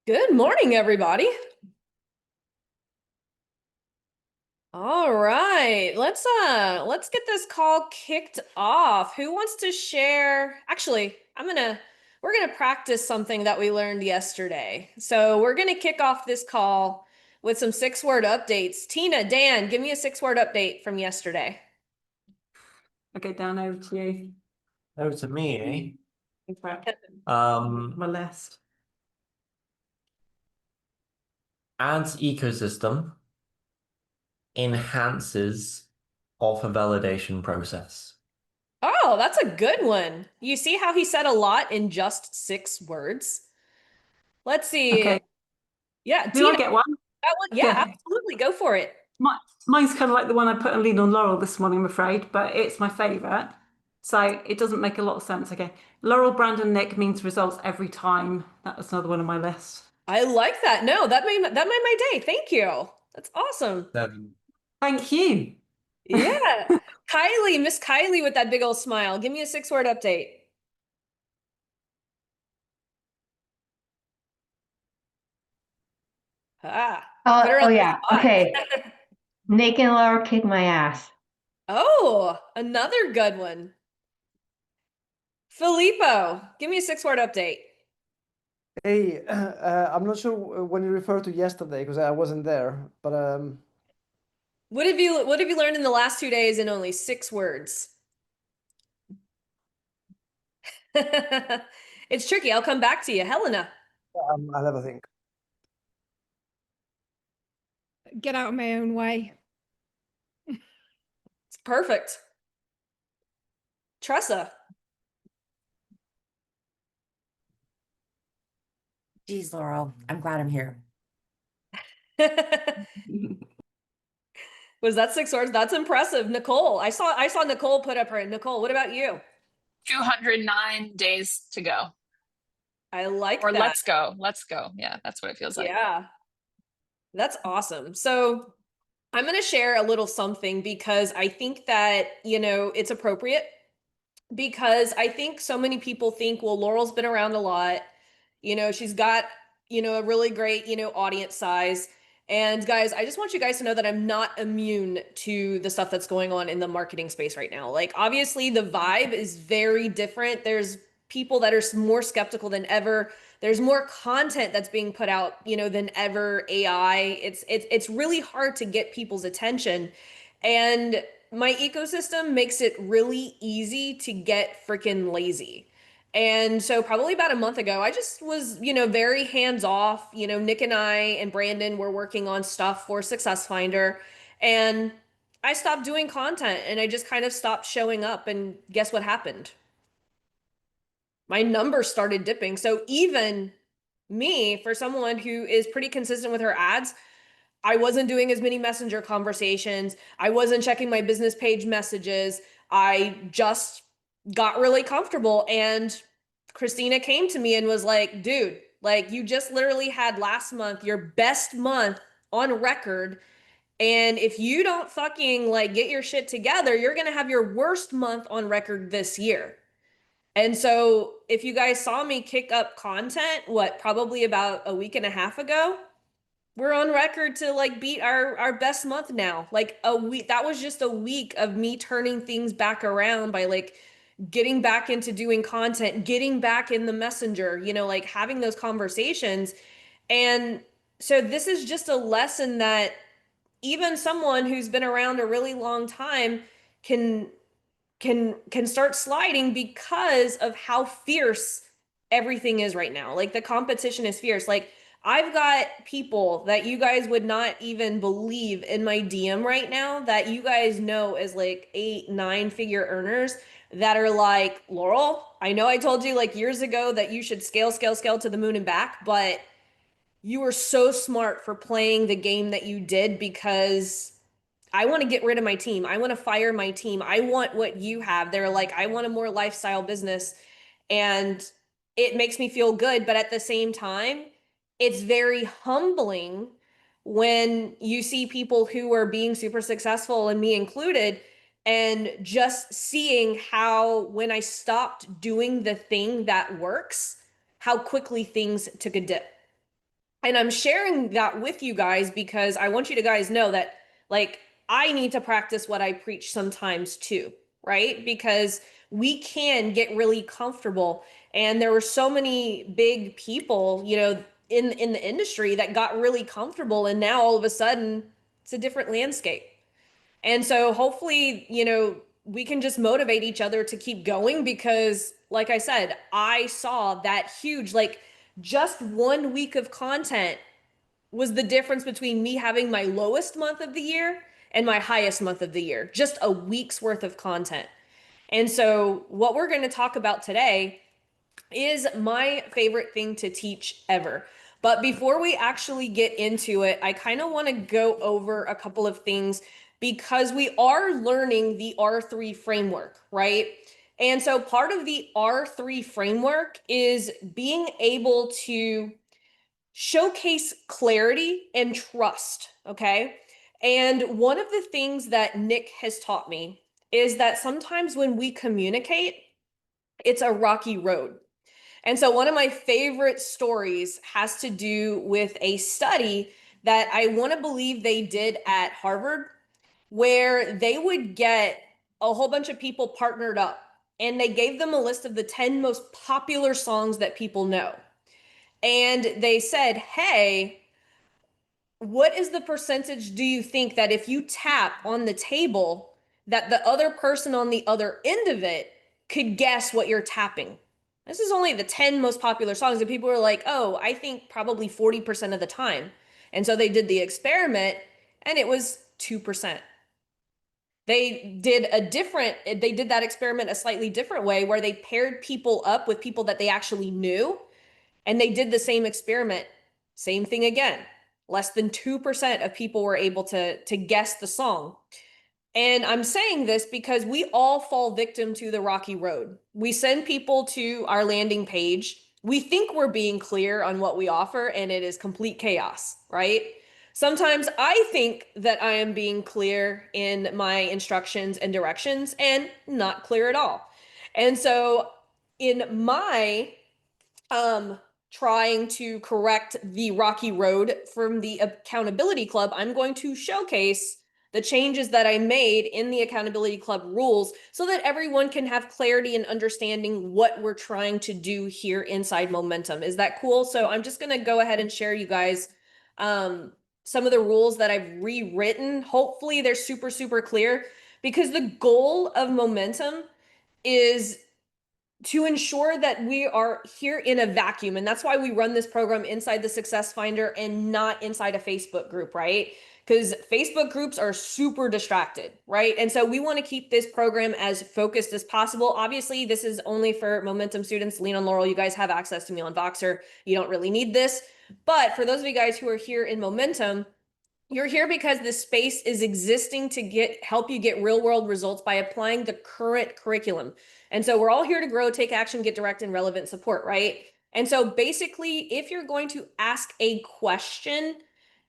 Good morning, everybody. All right, let's get this call kicked off. Who wants to share? Actually, we're gonna practice something that we learned yesterday. So we're gonna kick off this call with some six-word updates. Tina, Dan, give me a six-word update from yesterday. Okay, Dan, over to you. Over to me, In fact, Um, my list. ads ecosystem enhances author validation process. Oh, that's a good one. You see how he said a lot in just six words? Let's see. Okay, Yeah, do I Tina, get one? that one. Yeah, Okay. absolutely. Go for it. Mine's kind of like the one I put and lean on Laurel this morning, I'm afraid, but it's my favourite. So it doesn't make a lot of sense. Okay. Laurel, Brandon, Nick means results every time. That was another one on my list. I like that. No, that made my day. Thank you. That's awesome. Thank you. Yeah. Kylie, Miss Kylie with that big old smile. Give me a six-word update. Ah, put her Oh, on oh the yeah. spot. Okay. Nick and Laura kick my ass. Oh, another good one. Filippo, give me a six-word update. Hey, I'm not sure when you refer to yesterday because I wasn't there, but What have you learned in the last 2 days in only six words? It's tricky. I'll come back to you. Helena. I'll have a think. Get out of my own way. It's perfect. Tressa. Geez, Laurel, I'm glad I'm here. Was that six words? That's impressive. Nicole. I saw Nicole put up her. Nicole, what about you? 209 days to go. I like Or that. let's go. Let's go. Yeah, that's what it feels like. Yeah. That's awesome. So I'm going to share a little something because I think that, it's appropriate because I think so many people think, well, Laurel's been around a lot. She's got, a really great, audience size. And guys, I just want you guys to know that I'm not immune to the stuff that's going on in the marketing space right now. Like, obviously, the vibe is very different. There's people that are more skeptical than ever. There's more content that's being put out, than ever. AI. It's really hard to get people's attention. And my ecosystem makes it really easy to get freaking lazy. And so probably about a month ago, I just was, very hands off. Nick and I and Brandon were working on stuff for Success Finder, and I stopped doing content and I just kind of stopped showing up. And guess what happened? My numbers started dipping. So even me, for someone who is pretty consistent with her ads, I wasn't doing as many messenger conversations. I wasn't checking my business page messages. I just got really comfortable. And Christina came to me and was like, dude, like you just literally had last month your best month on record. And if you don't fucking like get your shit together, you're going to have your worst month on record this year. And so if you guys saw me kick up content, probably about a week and a half ago, we're on record to like beat our best month now. Like a week, that was just a week of me turning things back around by like getting back into doing content, getting back in the messenger, like having those conversations. And so this is just a lesson that even someone who's been around a really long time can can start sliding because of how fierce everything is right now. Like the competition is fierce. Like I've got people that you guys would not even believe in my DM right now that you guys know as like 8, 9 figure earners that are like, Laurel, I know I told you like years ago that you should scale, scale, scale to the moon and back, but you were so smart for playing the game that you did because I want to get rid of my team. I want to fire my team. I want what you have. They're like, I want a more lifestyle business. And it makes me feel good. But at the same time, it's very humbling when you see people who are being super successful, and me included, and just seeing how when I stopped doing the thing that works, how quickly things took a dip. And I'm sharing that with you guys because I want you to guys know that, like, I need to practice what I preach sometimes too, right? Because we can get really comfortable. And there were so many big people, you know, in the industry that got really comfortable, and now all of a sudden it's a different landscape. And so hopefully, you know, we can just motivate each other to keep going because, like I said, I saw that huge, like, just 1 week of content was the difference between me having my lowest month of the year and my highest month of the year. Just a week's worth of content. And so, what we're going to talk about today is my favorite thing to teach ever. But before we actually get into it, I kind of want to go over a couple of things because we are learning the R3 framework, right? And so part of the R3 framework is being able to showcase clarity and trust, okay? And one of the things that Nick has taught me is that sometimes when we communicate, it's a rocky road. And so one of my favorite stories has to do with a study that I want to believe they did at Harvard, where they would get a whole bunch of people partnered up and they gave them a list of the 10 most popular songs that people know. And they said, hey, what is the percentage do you think that if you tap on the table that the other person on the other end of it could guess what you're tapping? This is only the 10 most popular songs, and people were like, oh, I think probably 40% of the time. And so they did the experiment and it was 2%. They did that experiment a slightly different way where they paired people up with people that they actually knew, and they did the same experiment. Same thing again. Less than 2% of people were able to guess the song. And I'm saying this because we all fall victim to the rocky road. We send people to our landing page. We think we're being clear on what we offer, and it is complete chaos, right? Sometimes I think that I am being clear in my instructions and directions and not clear at all. And so in my trying to correct the rocky road from the accountability club, I'm going to showcase the changes that I made in the accountability club rules so that everyone can have clarity and understanding what we're trying to do here inside Momentum. Is that cool? So I'm just going to go ahead and share you guys some of the rules that I've rewritten. Hopefully they're super, super clear because the goal of Momentum is to ensure that we are here in a vacuum. And that's why we run this program inside the Success Finder and not inside a Facebook group, right? Because Facebook groups are super distracted, right? And so we want to keep this program as focused as possible. Obviously, this is only for Momentum students. Lean on Laurel, you guys have access to me on Voxer. You don't really need this. But for those of you guys who are here in Momentum, you're here because this space is existing to help you get real world results by applying the current curriculum. And so we're all here to grow, take action, get direct and relevant support, right? And so basically, if you're going to ask a question,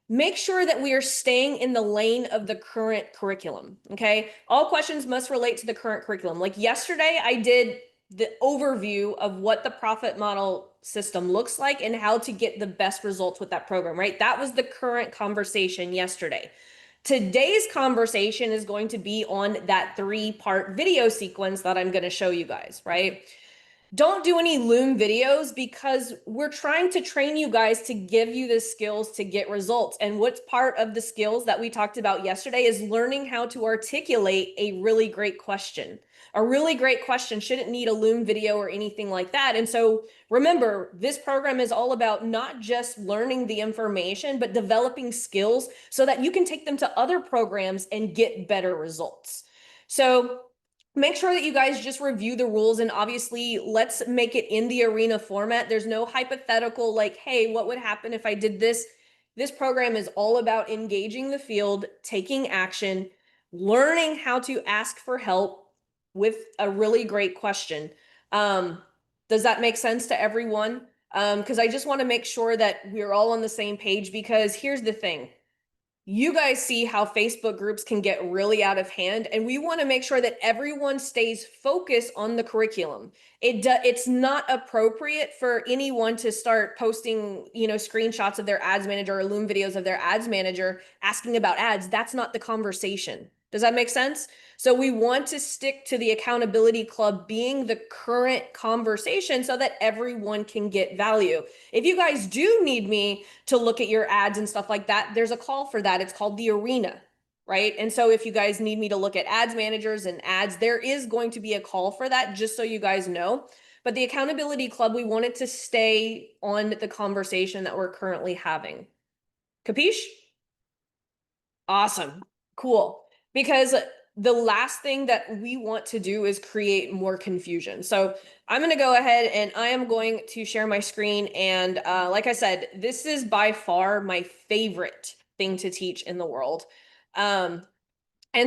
make sure that we are staying in the lane of the current curriculum, okay? All questions must relate to the current curriculum. Like yesterday, I did the overview of what the profit model system looks like and how to get the best results with that program, right? That was the current conversation yesterday. Today's conversation is going to be on that 3-part video sequence that I'm going to show you guys, right? Don't do any Loom videos because we're trying to train you guys to give you the skills to get results. And what's part of the skills that we talked about yesterday is learning how to articulate a really great question. A really great question shouldn't need a Loom video or anything like that. And so remember, this program is all about not just learning the information, but developing skills so that you can take them to other programs and get better results. So make sure that you guys just review the rules, and obviously let's make it in the arena format. There's no hypothetical like, hey, what would happen if I did this? This program is all about engaging the field, taking action, learning how to ask for help with a really great question. Does that make sense to everyone? Because I just want to make sure that we're all on the same page, because here's the thing. you guys see how Facebook groups can get really out of hand, and we want to make sure that everyone stays focused on the curriculum. It's not appropriate for anyone to start posting, screenshots of their ads manager or Loom videos of their ads manager asking about ads. That's not the conversation. Does that make sense? So we want to stick to the accountability club being the current conversation so that everyone can get value. If you guys do need me to look at your ads and stuff like that, there's a call for that. It's called the arena, right? And so if you guys need me to look at ads managers and ads, there is going to be a call for that, just so you guys know. But the accountability club, we want it to stay on the conversation that we're currently having. Capiche? Awesome. Cool. Because the last thing that we want to do is create more confusion. So I'm going to go ahead and I am going to share my screen. And like I said, this is by far my favorite thing to teach in the world. And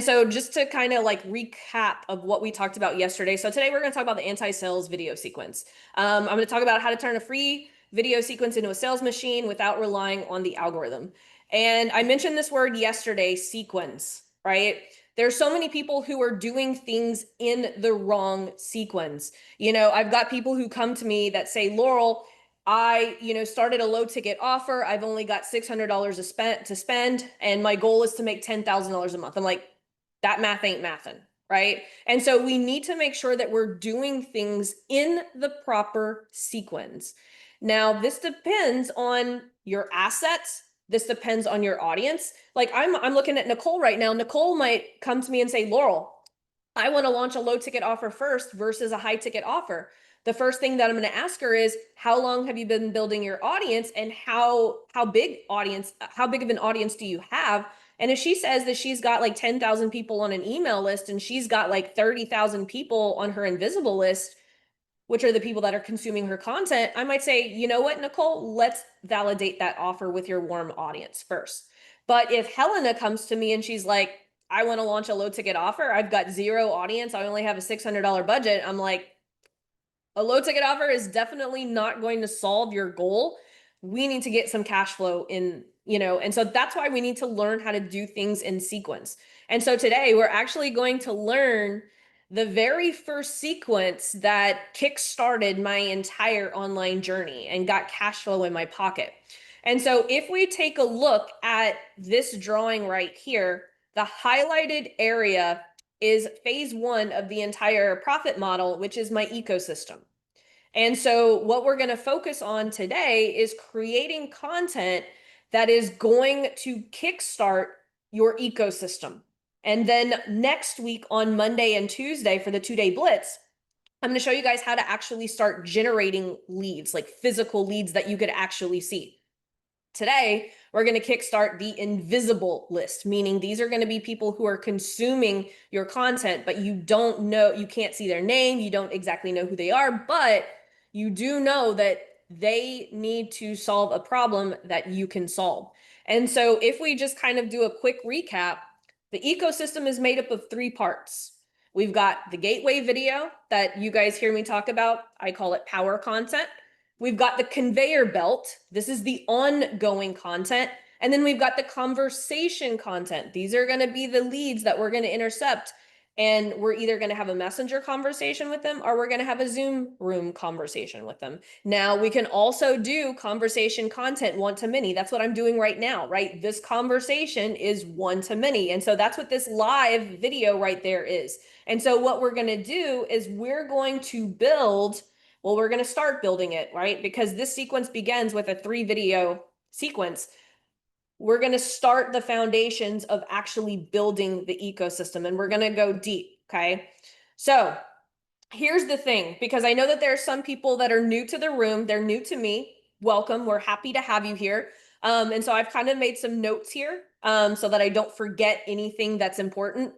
so just to kind of like recap of what we talked about yesterday. So today we're going to talk about the anti-sales video sequence. I'm going to talk about how to turn a free video sequence into a sales machine without relying on the algorithm. And I mentioned this word yesterday, sequence, right? There's so many people who are doing things in the wrong sequence. I've got people who come to me that say, Laurel, I, started a low ticket offer. I've only got $600 to spend, and my goal is to make $10,000 a month. I'm like, that math ain't mathin', right? And so we need to make sure that we're doing things in the proper sequence. Now, this depends on your assets. This depends on your audience. Like I'm looking at Nicole right now. Nicole might come to me and say, Laurel, I want to launch a low ticket offer first versus a high ticket offer. The first thing that I'm going to ask her is, how long have you been building your audience, and how big of an audience do you have? And if she says that she's got like 10,000 people on an email list and she's got like 30,000 people on her invisible list, which are the people that are consuming her content, I might say, you know what, Nicole, let's validate that offer with your warm audience first. But if Helena comes to me and she's like, I want to launch a low ticket offer, I've got zero audience, I only have a $600 budget, I'm like, a low ticket offer is definitely not going to solve your goal. We need to get some cash flow in, and so that's why we need to learn how to do things in sequence. And so today we're actually going to learn the very first sequence that kickstarted my entire online journey and got cash flow in my pocket. And so if we take a look at this drawing right here, the highlighted area is phase one of the entire profit model, which is my ecosystem. And so what we're going to focus on today is creating content that is going to kickstart your ecosystem. And then next week on Monday and Tuesday for the 2-day blitz, I'm going to show you guys how to actually start generating leads, like physical leads that you could actually see. Today, we're going to kickstart the invisible list, meaning these are going to be people who are consuming your content, but you don't know, you can't see their name, you don't exactly know who they are, but you do know that they need to solve a problem that you can solve. And so if we just kind of do a quick recap, the ecosystem is made up of 3 parts. We've got the gateway video that you guys hear me talk about. I call it power content. We've got the conveyor belt. This is the ongoing content. And then we've got the conversation content. These are going to be the leads that we're going to intercept. And we're either going to have a messenger conversation with them or we're going to have a Zoom room conversation with them. Now, we can also do conversation content one-to-many. That's what I'm doing right now, right? This conversation is one-to-many. And so that's what this live video right there is. And so what we're going to do is we're going to build... Well, we're going to start building it, right? Because this sequence begins with a 3-video sequence. We're going to start the foundations of actually building the ecosystem, and we're going to go deep, okay? So here's the thing, because I know that there are some people that are new to the room. They're new to me. Welcome. We're happy to have you here. And so I've kind of made some notes here so that I don't forget anything that's important.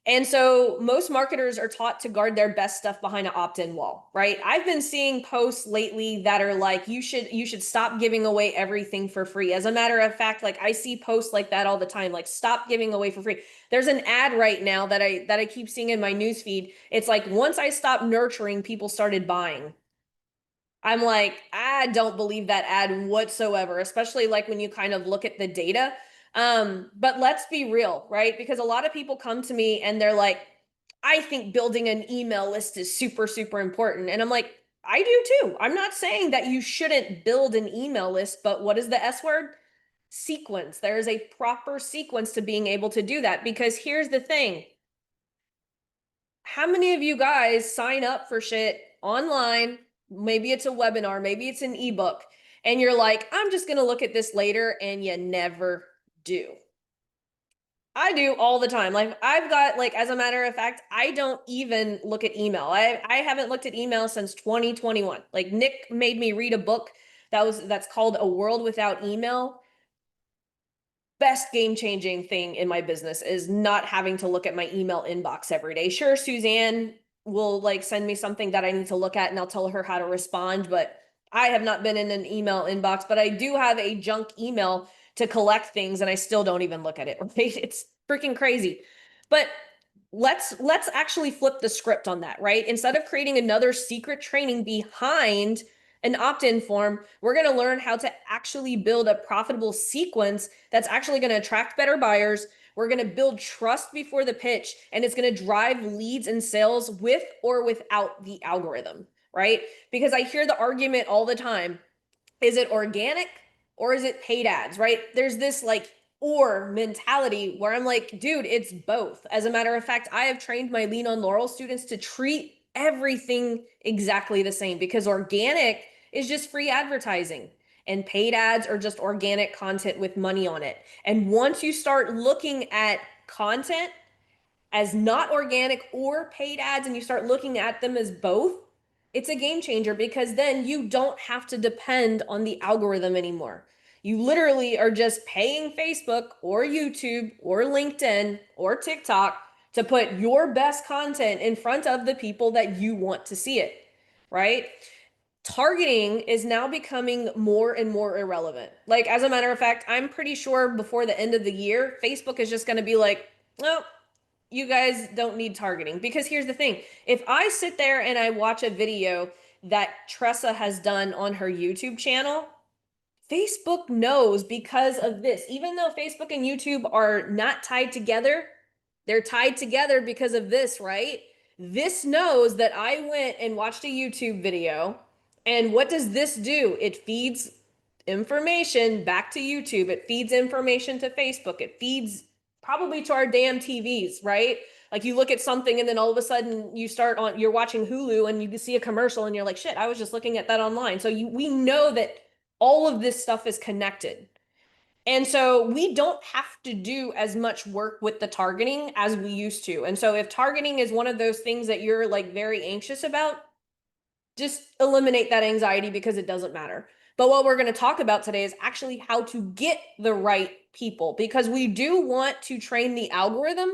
And so most marketers are taught to guard their best stuff behind an opt-in wall, right? I've been seeing posts lately that are like, you should stop giving away everything for free. As a matter of fact, like I see posts like that all the time, like stop giving away for free. There's an ad right now that I keep seeing in my newsfeed. It's like, once I stopped nurturing, people started buying. I'm like, I don't believe that ad whatsoever, especially like when you kind of look at the data. But let's be real, right? Because a lot of people come to me and they're like, I think building an email list is super, super important. And I'm like, I do too. I'm not saying that you shouldn't build an email list, but what is the S word? Sequence. There is a proper sequence to being able to do that, because here's the thing. How many of you guys sign up for shit online? Maybe it's a webinar, maybe it's an ebook, and you're like, I'm just going to look at this later, and you never do. I do all the time. Like I've got, like, as a matter of fact, I don't even look at email. I haven't looked at email since 2021. Like Nick made me read a book that's called A World Without Email. Best game-changing thing in my business is not having to look at my email inbox every day. Sure, Suzanne will like send me something that I need to look at and I'll tell her how to respond, but I have not been in an email inbox, but I do have a junk email to collect things and I still don't even look at it, right? It's freaking crazy. But let's actually flip the script on that, right? Instead of creating another secret training behind an opt-in form, we're going to learn how to actually build a profitable sequence that's actually going to attract better buyers. We're going to build trust before the pitch, and it's going to drive leads and sales with or without the algorithm, right? Because I hear the argument all the time, is it organic or is it paid ads, right? There's this like or mentality where I'm like, dude, it's both. As a matter of fact, I have trained my Lean on Laurel students to treat everything exactly the same, because organic is just free advertising and paid ads are just organic content with money on it. And once you start looking at content as not organic or paid ads and you start looking at them as both, it's a game changer, because then you don't have to depend on the algorithm anymore. You literally are just paying Facebook or YouTube or LinkedIn or TikTok to put your best content in front of the people that you want to see it, right? Targeting is now becoming more and more irrelevant. Like, as a matter of fact, I'm pretty sure before the end of the year, Facebook is just going to be like, no, you guys don't need targeting. Because here's the thing. If I sit there and I watch a video that Tressa has done on her YouTube channel, Facebook knows because of this. Even though Facebook and YouTube are not tied together, they're tied together because of this, right? This knows that I went and watched a YouTube video. And what does this do? It feeds information back to YouTube. It feeds information to Facebook. It feeds probably to our damn TVs, right? Like you look at something and then all of a sudden you're watching Hulu and you see a commercial and you're like, shit, I was just looking at that online. So we know that all of this stuff is connected. And so we don't have to do as much work with the targeting as we used to. And so if targeting is one of those things that you're like very anxious about, just eliminate that anxiety, because it doesn't matter. But what we're going to talk about today is actually how to get the right people, because we do want to train the algorithm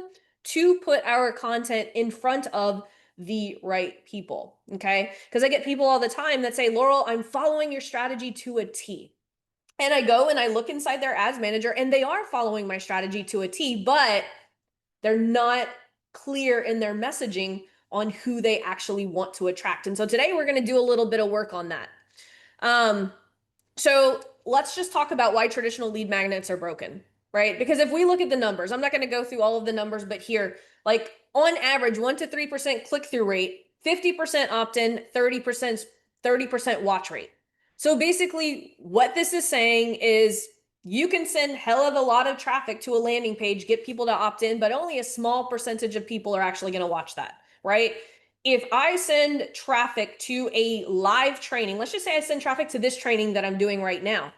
to put our content in front of the right people. Okay. Because I get people all the time that say, Laurel, I'm following your strategy to a T. And I go and I look inside their ads manager and they are following my strategy to a T, but they're not clear in their messaging on who they actually want to attract. And so today we're going to do a little bit of work on that. So let's just talk about why traditional lead magnets are broken, right? Because if we look at the numbers, I'm not going to go through all of the numbers, but here, like on average, 1 to 3% click-through rate, 50% opt-in, 30% watch rate. So basically what this is saying is you can send hell of a lot of traffic to a landing page, get people to opt in, but only a small percentage of people are actually going to watch that, right? If I send traffic to a live training, let's just say I send traffic to this training that I'm doing right now,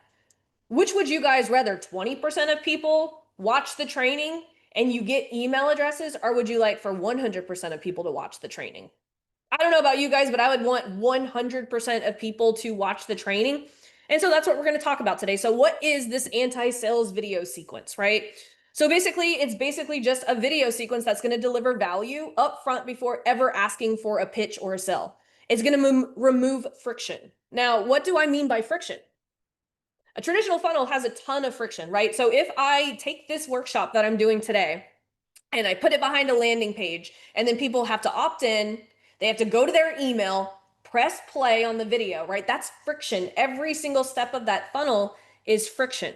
which would you guys rather 20% of people watch the training and you get email addresses, or would you like for 100% of people to watch the training? I don't know about you guys, but I would want 100% of people to watch the training. And so that's what we're going to talk about today. So what is this anti-sales video sequence, right? So basically, it's basically just a video sequence that's going to deliver value up front before ever asking for a pitch or a sell. It's going to remove friction. Now, what do I mean by friction? A traditional funnel has a ton of friction, right? So if I take this workshop that I'm doing today and I put it behind a landing page, and then people have to opt in, they have to go to their email, press play on the video, right? That's friction. Every single step of that funnel is friction.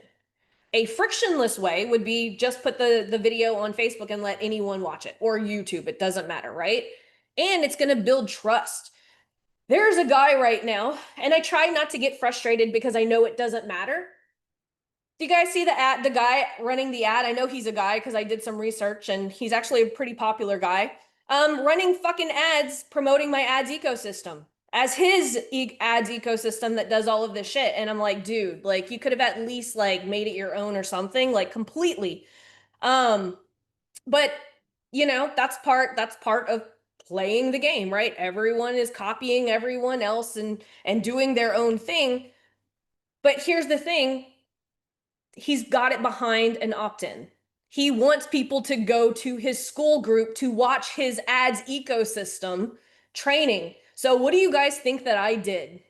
A frictionless way would be just put the video on Facebook and let anyone watch it, or YouTube, it doesn't matter, right? And it's going to build trust. There's a guy right now, and I try not to get frustrated because I know it doesn't matter. Do you guys see the ad, the guy running the ad? I know he's a guy because I did some research and he's actually a pretty popular guy. Running fucking ads, promoting my ads ecosystem as his ads ecosystem that does all of this shit. And I'm like, dude, like you could have at least like made it your own or something, like completely. But you know, that's part of playing the game, right? Everyone is copying everyone else and doing their own thing. But here's the thing, he's got it behind an opt-in. He wants people to go to his school group to watch his ads ecosystem training. So what do you guys think that I did?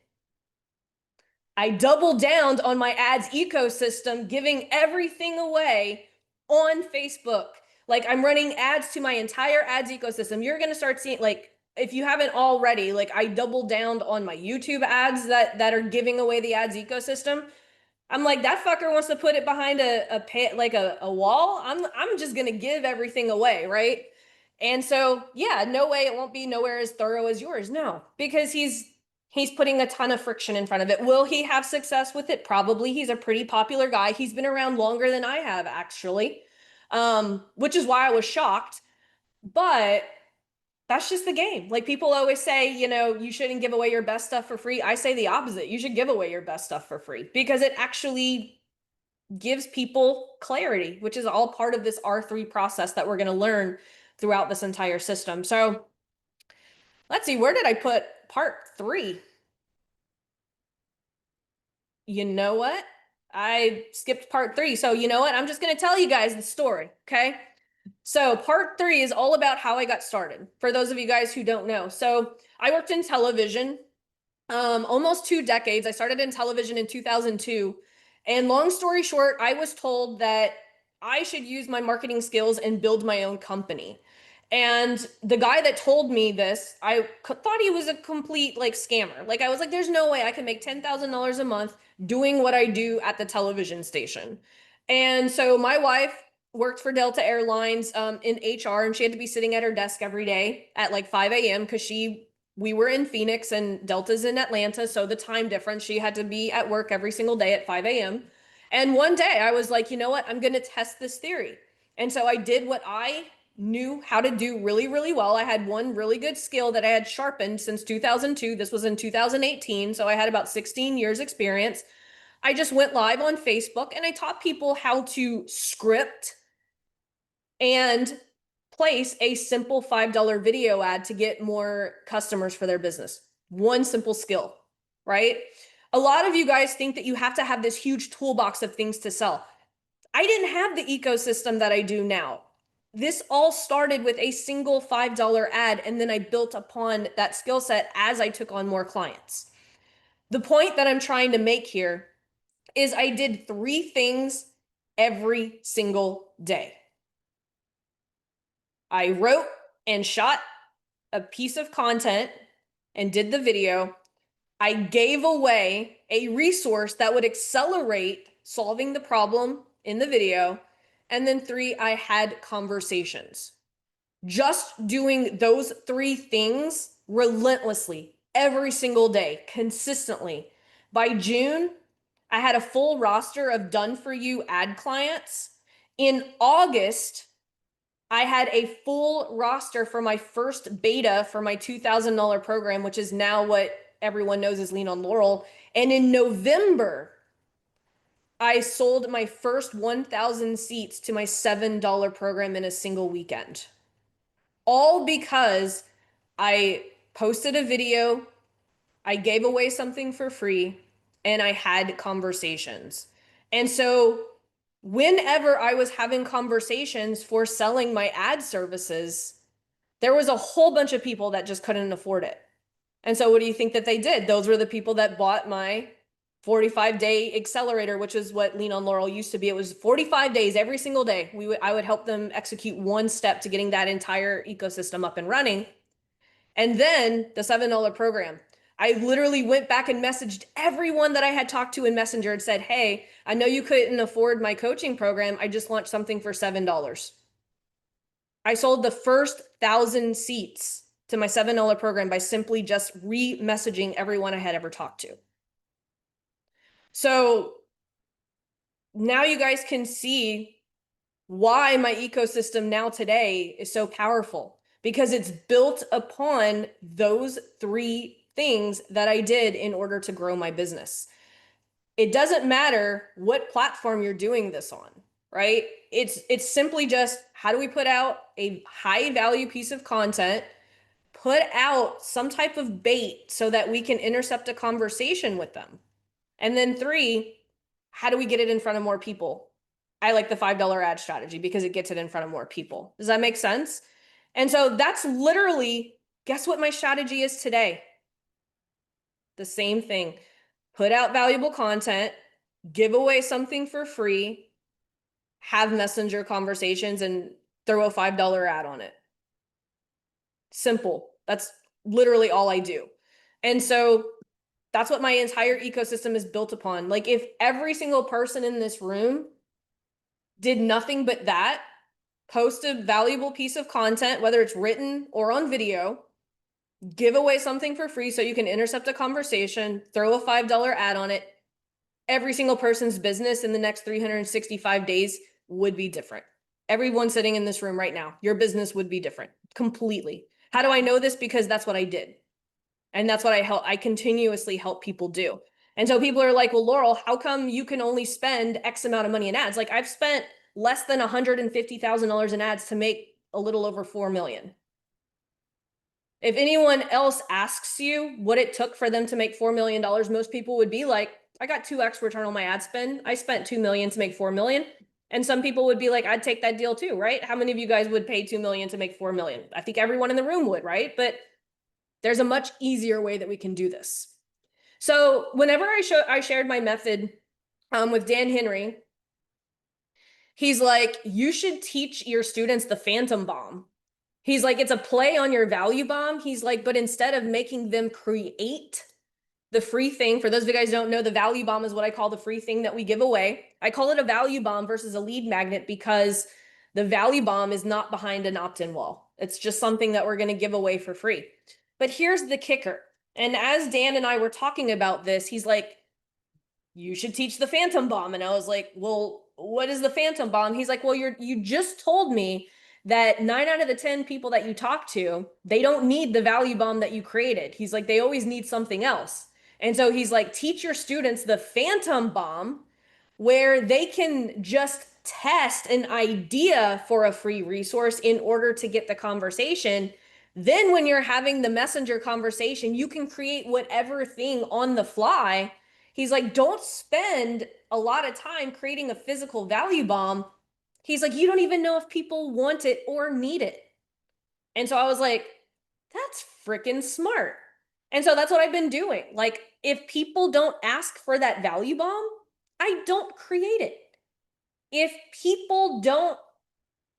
I doubled down on my ads ecosystem, giving everything away on Facebook. Like I'm running ads to my entire ads ecosystem. You're going to start seeing, like, if you haven't already, like I doubled down on my YouTube ads that are giving away the ads ecosystem. I'm like, that fucker wants to put it behind a wall. I'm just gonna give everything away, right? And so yeah, no way, it won't be nowhere as thorough as yours. No, because he's putting a ton of friction in front of it. Will he have success with it? Probably. He's a pretty popular guy. He's been around longer than I have, actually, which is why I was shocked. But that's just the game. Like people always say, you know, you shouldn't give away your best stuff for free. I say the opposite. You should give away your best stuff for free because it actually gives people clarity, which is all part of this R3 process that we're going to learn throughout this entire system. So let's see, where did I put part 3? You know what? I skipped part 3. So you know what? I'm just going to tell you guys the story. Okay. So part 3 is all about how I got started, for those of you guys who don't know. So I worked in television almost 2 decades. I started in television in 2002. And long story short, I was told that I should use my marketing skills and build my own company. And the guy that told me this, I thought he was a complete like scammer. Like I was like, there's no way I can make $10,000 a month doing what I do at the television station. And so my wife worked for Delta Airlines in HR, and she had to be sitting at her desk every day at like 5 a.m. because we were in Phoenix and Delta's in Atlanta. So the time difference, she had to be at work every single day at 5 a.m. And one day I was like, you know what? I'm going to test this theory. And so I did what I knew how to do really, really well. I had one really good skill that I had sharpened since 2002. This was in 2018. So I had about 16 years experience. I just went live on Facebook and I taught people how to script and place a simple $5 video ad to get more customers for their business. One simple skill, right? A lot of you guys think that you have to have this huge toolbox of things to sell. I didn't have the ecosystem that I do now. This all started with a single $5 ad, and then I built upon that skill set as I took on more clients. The point that I'm trying to make here is I did 3 things every single day. I wrote and shot a piece of content and did the video. I gave away a resource that would accelerate solving the problem in the video. And then 3, I had conversations. Just doing those 3 things relentlessly every single day, consistently. By June, I had a full roster of done for you ad clients. In August, I had a full roster for my first beta for my $2,000 program, which is now what everyone knows as Lean on Laurel. And in November, I sold my first 1,000 seats to my $7 program in a single weekend. All because I posted a video, I gave away something for free, and I had conversations. And so whenever I was having conversations for selling my ad services, there was a whole bunch of people that just couldn't afford it. And so what do you think that they did? Those were the people that bought my 45-day accelerator, which is what Lean on Laurel used to be. It was 45 days every single day. I would help them execute one step to getting that entire ecosystem up and running. And then the $7 program. I literally went back and messaged everyone that I had talked to in Messenger and said, hey, I know you couldn't afford my coaching program. I just launched something for $7. I sold the first 1,000 seats to my $7 program by simply just re-messaging everyone I had ever talked to. So now you guys can see why my ecosystem now today is so powerful, because it's built upon those 3 things that I did in order to grow my business. It doesn't matter what platform you're doing this on, right? It's simply just, how do we put out a high value piece of content, put out some type of bait so that we can intercept a conversation with them. And then 3, how do we get it in front of more people? I like the $5 ad strategy because it gets it in front of more people. Does that make sense? And so that's literally, guess what my strategy is today? The same thing. Put out valuable content, give away something for free, have messenger conversations, and throw a $5 ad on it. Simple. That's literally all I do. And so that's what my entire ecosystem is built upon. Like, if every single person in this room did nothing but that, post a valuable piece of content, whether it's written or on video, give away something for free so you can intercept a conversation, throw a $5 ad on it, every single person's business in the next 365 days would be different. Everyone sitting in this room right now, your business would be different completely. How do I know this? Because that's what I did. And that's what I continuously help people do. And so people are like, well, Laurel, how come you can only spend X amount of money in ads? Like, I've spent less than $150,000 in ads to make a little over 4 million. If anyone else asks you what it took for them to make $4 million, most people would be like, I got 2x return on my ad spend. I spent 2 million to make 4 million. And some people would be like, I'd take that deal too, right? How many of you guys would pay 2 million to make 4 million? I think everyone in the room would, right? But there's a much easier way that we can do this. So whenever I shared my method with Dan Henry, he's like, you should teach your students the phantom bomb. He's like, it's a play on your value bomb. He's like, but instead of making them create the free thing, for those of you guys who don't know, the value bomb is what I call the free thing that we give away. I call it a value bomb versus a lead magnet because the value bomb is not behind an opt-in wall. It's just something that we're going to give away for free. But here's the kicker. And as Dan and I were talking about this, he's like, you should teach the phantom bomb. And I was like, well, what is the phantom bomb? He's like, well, you just told me that 9 out of the 10 people that you talk to, they don't need the value bomb that you created. He's like, they always need something else. And so he's like, teach your students the phantom bomb where they can just test an idea for a free resource in order to get the conversation. Then when you're having the messenger conversation, you can create whatever thing on the fly. He's like, don't spend a lot of time creating a physical value bomb. He's like, you don't even know if people want it or need it. And so I was like, that's freaking smart. And so that's what I've been doing. Like, if people don't ask for that value bomb, I don't create it. If people don't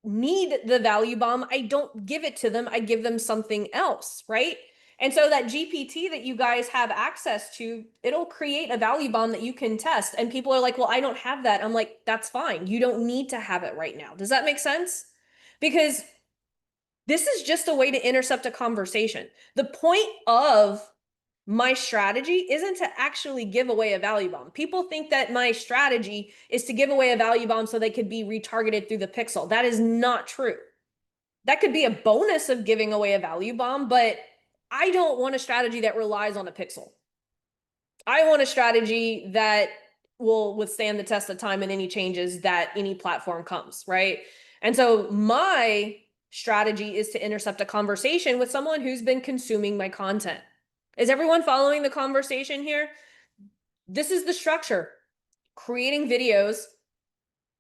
need the value bomb, I don't give it to them. I give them something else, right? And so that GPT that you guys have access to, it'll create a value bomb that you can test. And people are like, well, I don't have that. I'm like, that's fine. You don't need to have it right now. Does that make sense? Because this is just a way to intercept a conversation. The point of my strategy isn't to actually give away a value bomb. People think that my strategy is to give away a value bomb so they could be retargeted through the pixel. That is not true. That could be a bonus of giving away a value bomb, but I don't want a strategy that relies on a pixel. I want a strategy that will withstand the test of time and any changes that any platform comes, right? And so my strategy is to intercept a conversation with someone who's been consuming my content. Is everyone following the conversation here? This is the structure. Creating videos,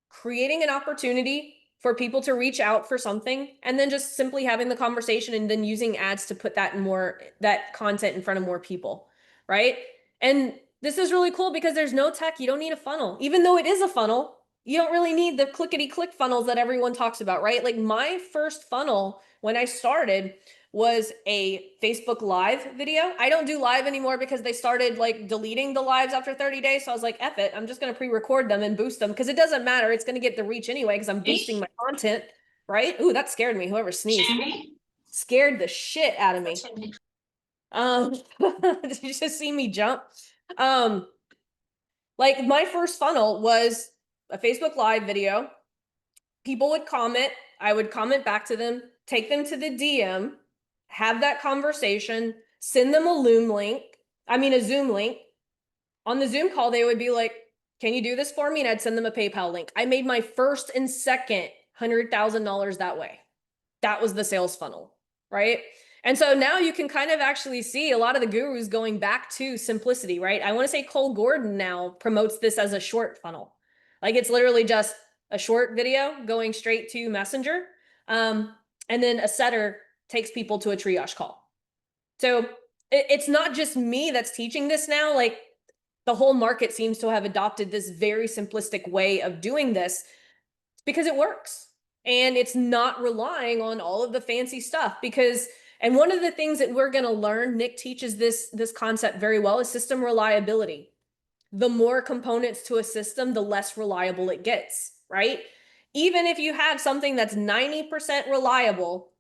creating an opportunity for people to reach out for something, and then just simply having the conversation and then using ads to put that content in front of more people, right? And this is really cool because there's no tech. You don't need a funnel. Even though it is a funnel, you don't really need the clickety-click funnels that everyone talks about, right? Like, my first funnel when I started was a Facebook Live video. I don't do live anymore because they started like deleting the lives after 30 days. So I was like, F it, I'm just going to pre-record them and boost them because it doesn't matter. It's going to get the reach anyway because I'm boosting my content, right? Ooh, that scared me. Whoever sneezed scared the shit out of me. Did you just see me jump? Like my first funnel was a Facebook Live video. People would comment, I would comment back to them, take them to the DM, have that conversation, send them a Zoom link. On the Zoom call, they would be like, can you do this for me? And I'd send them a PayPal link. I made my first and second $100,000 that way. That was the sales funnel, right? And so now you can kind of actually see a lot of the gurus going back to simplicity, right? I want to say Cole Gordon now promotes this as a short funnel. Like it's literally just a short video going straight to Messenger. And then a setter takes people to a triage call. So it's not just me that's teaching this now. Like the whole market seems to have adopted this very simplistic way of doing this because it works. And it's not relying on all of the fancy stuff because, and one of the things that we're going to learn, Nick teaches this concept very well, is system reliability. The more components to a system, the less reliable it gets, right? Even if you have something that's 90% reliable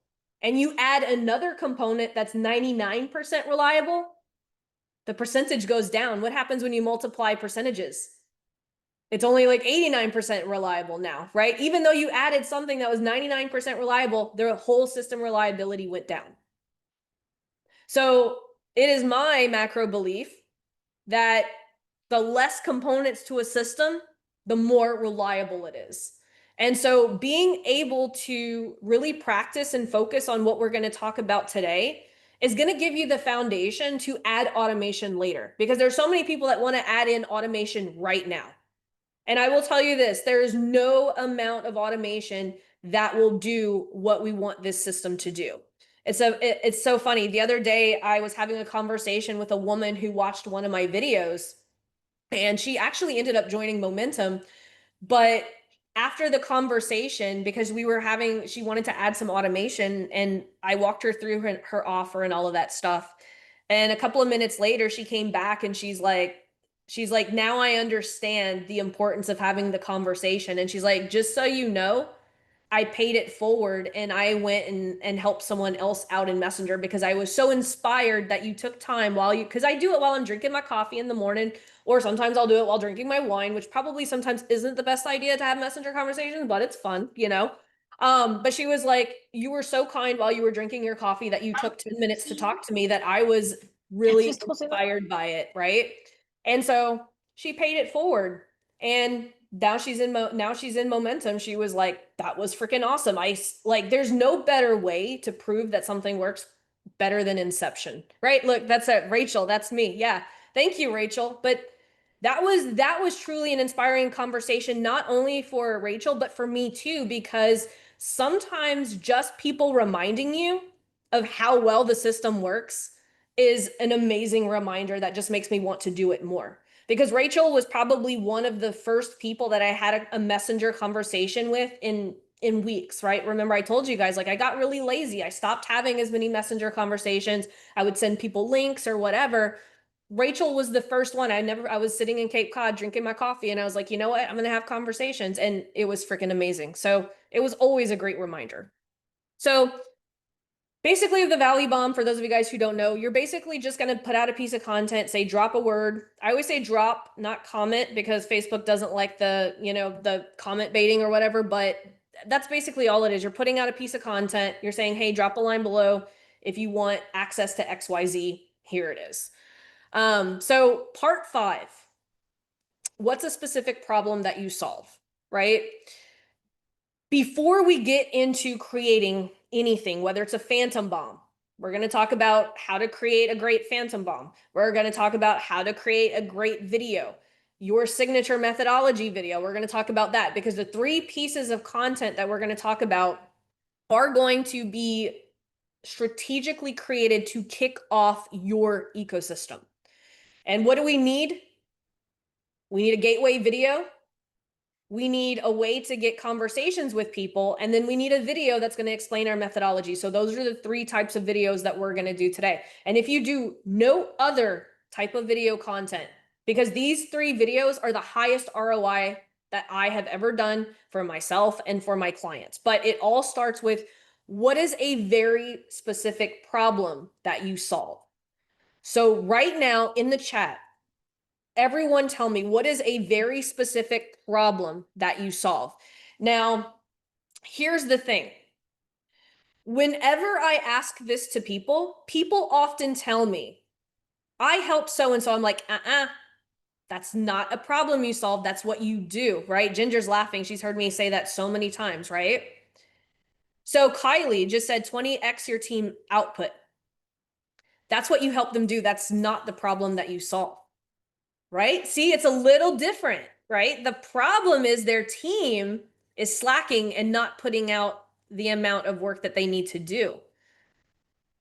and you add another component that's 99% reliable, the percentage goes down. What happens when you multiply percentages? It's only like 89% reliable now, right? Even though you added something that was 99% reliable, their whole system reliability went down. So it is my macro belief that the less components to a system, the more reliable it is. And so being able to really practice and focus on what we're going to talk about today is going to give you the foundation to add automation later, because there's so many people that want to add in automation right now. And I will tell you this, there is no amount of automation that will do what we want this system to do. It's so funny. The other day, I was having a conversation with a woman who watched one of my videos, and she actually ended up joining Momentum. But after the conversation, because she wanted to add some automation, and I walked her through her offer and all of that stuff. And a couple of minutes later, she came back and she's like, now I understand the importance of having the conversation. And she's like, just so you know, I paid it forward and I went and helped someone else out in Messenger because I was so inspired that you took time because I do it while I'm drinking my coffee in the morning, or sometimes I'll do it while drinking my wine, which probably sometimes isn't the best idea to have Messenger conversations, but it's fun, you know? But she was like, you were so kind while you were drinking your coffee that you took 10 minutes to talk to me that I was really inspired by it, right? And so she paid it forward, and now she's in Momentum. She was like, that was freaking awesome. There's no better way to prove that something works better than Inception, right? Look, that's Rachel. That's me. Yeah. Thank you, Rachel. But that was truly an inspiring conversation, not only for Rachel, but for me too, because sometimes just people reminding you of how well the system works is an amazing reminder that just makes me want to do it more. Because Rachel was probably one of the first people that I had a Messenger conversation with in weeks, right? Remember, I told you guys, like, I got really lazy. I stopped having as many Messenger conversations. I would send people links or whatever. Rachel was the first one. I was sitting in Cape Cod drinking my coffee, and I was like, you know what? I'm going to have conversations. And it was freaking amazing. So it was always a great reminder. So basically, the Valley Bomb, for those of you guys who don't know, you're basically just going to put out a piece of content, say drop a word. I always say drop, not comment, because Facebook doesn't like the comment baiting or whatever, but that's basically all it is. You're putting out a piece of content. You're saying, hey, drop a line below. If you want access to XYZ, here it is. So part 5, what's a specific problem that you solve, right? Before we get into creating anything, whether it's a phantom bomb, we're going to talk about how to create a great phantom bomb. We're going to talk about how to create a great video, your signature methodology video. We're going to talk about that, because the 3 pieces of content that we're going to talk about are going to be strategically created to kick off your ecosystem. And what do we need? We need a gateway video. we need a way to get conversations with people, and then we need a video that's going to explain our methodology. So those are the 3 types of videos that we're going to do today. And if you do no other type of video content, because these 3 videos are the highest ROI that I have ever done for myself and for my clients. But it all starts with, what is a very specific problem that you solve? So right now in the chat, everyone tell me, what is a very specific problem that you solve? Now, here's the thing. Whenever I ask this to people, people often tell me, I help so-and-so. I'm like, that's not a problem you solve. That's what you do, right? Ginger's laughing. She's heard me say that so many times, right? So Kylie just said 20x your team output. That's what you help them do. That's not the problem that you solve, right? See, it's a little different, right? The problem is their team is slacking and not putting out the amount of work that they need to do,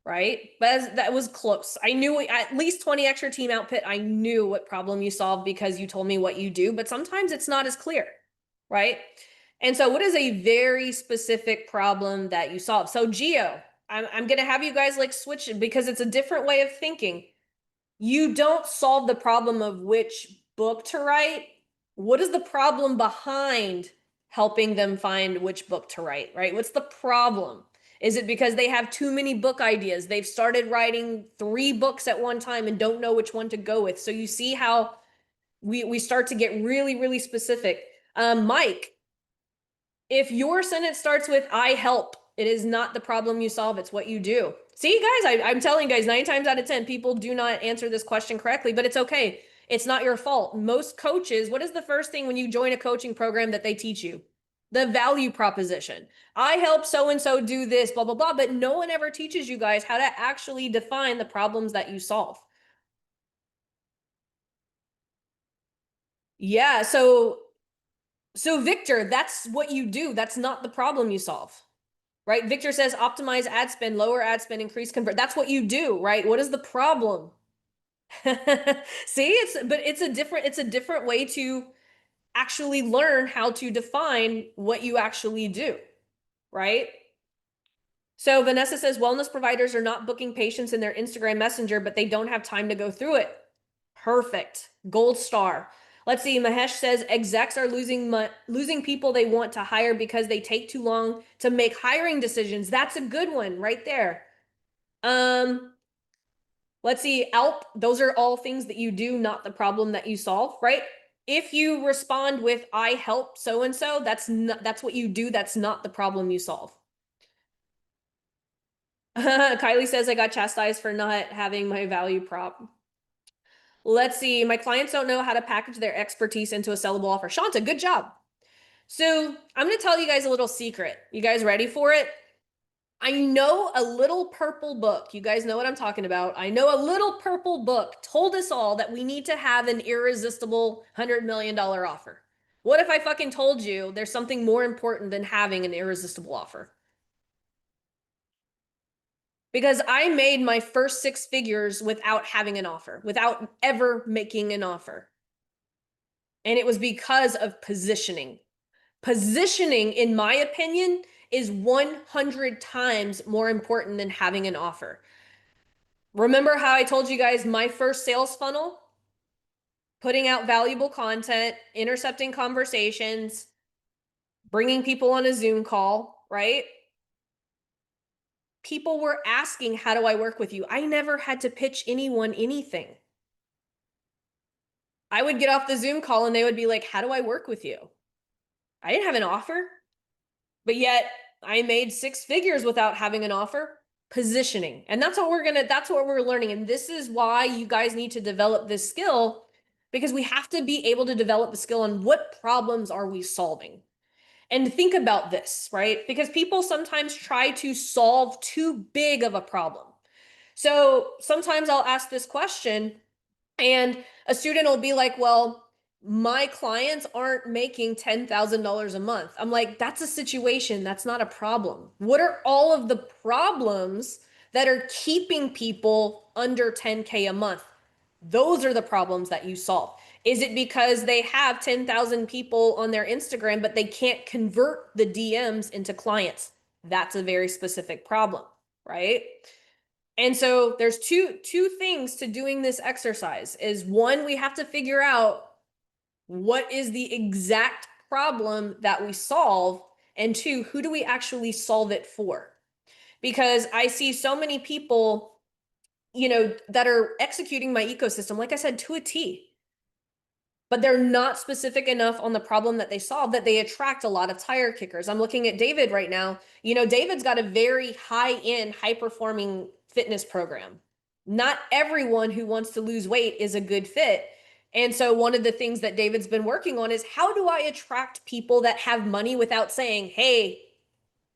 right? But that was close. I knew at least 20 extra team output. I knew what problem you solved because you told me what you do, but sometimes it's not as clear, right? And so what is a very specific problem that you solve? So Geo, I'm going to have you guys like switch it because it's a different way of thinking. You don't solve the problem of which book to write. What is the problem behind helping them find which book to write, right? What's the problem? Is it because they have too many book ideas? They've started writing 3 books at one time and don't know which one to go with. So you see how we start to get really, really specific. Mike, if your sentence starts with, I help, it is not the problem you solve, it's what you do. See, guys, I'm telling you guys, 9 times out of 10, people do not answer this question correctly, but it's okay. It's not your fault. Most coaches, what is the first thing when you join a coaching program that they teach you? The value proposition. I help so-and-so do this, blah, blah, blah, but no one ever teaches you guys how to actually define the problems that you solve. Yeah, so Victor, that's what you do. That's not the problem you solve, right? Victor says optimize ad spend, lower ad spend, increase convert. That's what you do, right? What is the problem? See, it's a different way to actually learn how to define what you actually do, right? So Vanessa says wellness providers are not booking patients in their Instagram Messenger, but they don't have time to go through it. Perfect. Gold star. Let's see. Mahesh says execs are losing people they want to hire because they take too long to make hiring decisions. That's a good one right there. Let's see. Alp, those are all things that you do, not the problem that you solve, right? If you respond with I help so-and-so, that's what you do. That's not the problem you solve. Kylie says I got chastised for not having my value prop. Let's see. My clients don't know how to package their expertise into a sellable offer. Shanta, good job. So I'm going to tell you guys a little secret. You guys ready for it? I know a little purple book. You guys know what I'm talking about. I know a little purple book told us all that we need to have an irresistible $100 million offer. What if I fucking told you there's something more important than having an irresistible offer? Because I made my first 6 figures without having an offer, without ever making an offer. And it was because of positioning. Positioning, in my opinion, is 100 times more important than having an offer. Remember how I told you guys my first sales funnel? Putting out valuable content, intercepting conversations, bringing people on a Zoom call, right? People were asking, how do I work with you? I never had to pitch anyone anything. I would get off the Zoom call and they would be like, how do I work with you? I didn't have an offer, but yet I made 6 figures without having an offer. Positioning. And that's what we're learning. And this is why you guys need to develop this skill, because we have to be able to develop the skill on what problems are we solving. And think about this, right? Because people sometimes try to solve too big of a problem. So sometimes I'll ask this question and a student will be like, well, my clients aren't making $10,000 a month. I'm like, that's a situation. That's not a problem. What are all of the problems that are keeping people under 10K a month? Those are the problems that you solve. Is it because they have 10,000 people on their Instagram, but they can't convert the DMs into clients? That's a very specific problem, right? And so there's two things to doing this exercise is one, we have to figure out what is the exact problem that we solve, and two, who do we actually solve it for? Because I see so many people, that are executing my ecosystem, like I said, to a T, but they're not specific enough on the problem that they solve that they attract a lot of tire kickers. I'm looking at David right now. David's got a very high-end, high-performing fitness program. Not everyone who wants to lose weight is a good fit. And so one of the things that David's been working on is how do I attract people that have money without saying, hey,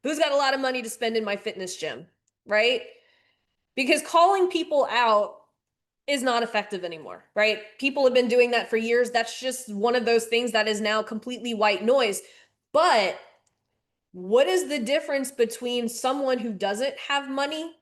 who's got a lot of money to spend in my fitness gym, right? Because calling people out is not effective anymore, right? People have been doing that for years. That's just one of those things that is now completely white noise. But what is the difference between someone who doesn't have money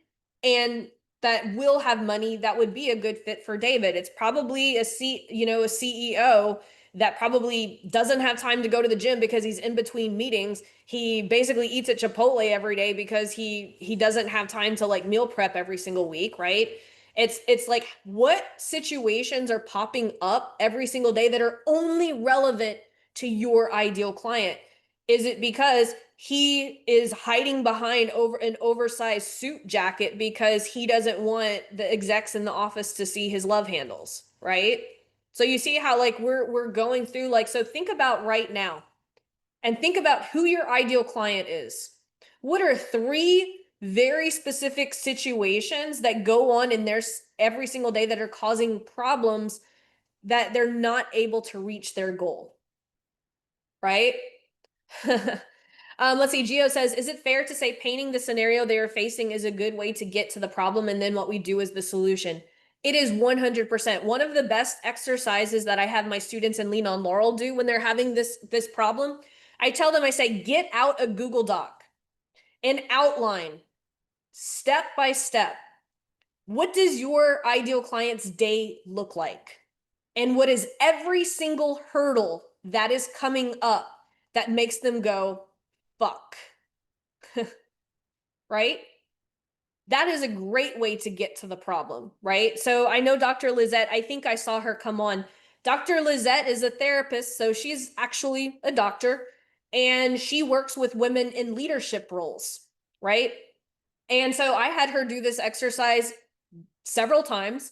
and that will have money that would be a good fit for David? It's probably a CEO that probably doesn't have time to go to the gym because he's in between meetings. He basically eats at Chipotle every day because he doesn't have time to like meal prep every single week, right? It's like, what situations are popping up every single day that are only relevant to your ideal client? Is it because he is hiding behind over an oversized suit jacket because he doesn't want the execs in the office to see his love handles, right? So you see how like we're going through, like, so think about right now and think about who your ideal client is. What are 3 very specific situations that go on in their every single day that are causing problems that they're not able to reach their goal, right? Let's see. Gio says, is it fair to say painting the scenario they are facing is a good way to get to the problem and then what we do is the solution? It is 100%. One of the best exercises that I have my students in Lean on Laurel do when they're having this problem, I tell them, I say, get out a Google Doc and outline step by step. What does your ideal client's day look like? And what is every single hurdle that is coming up that makes them go, fuck, right? That is a great way to get to the problem, right? So I know Dr. Lizette, I think I saw her come on. Dr. Lizette is a therapist, so she's actually a doctor, and she works with women in leadership roles, right? And so I had her do this exercise several times.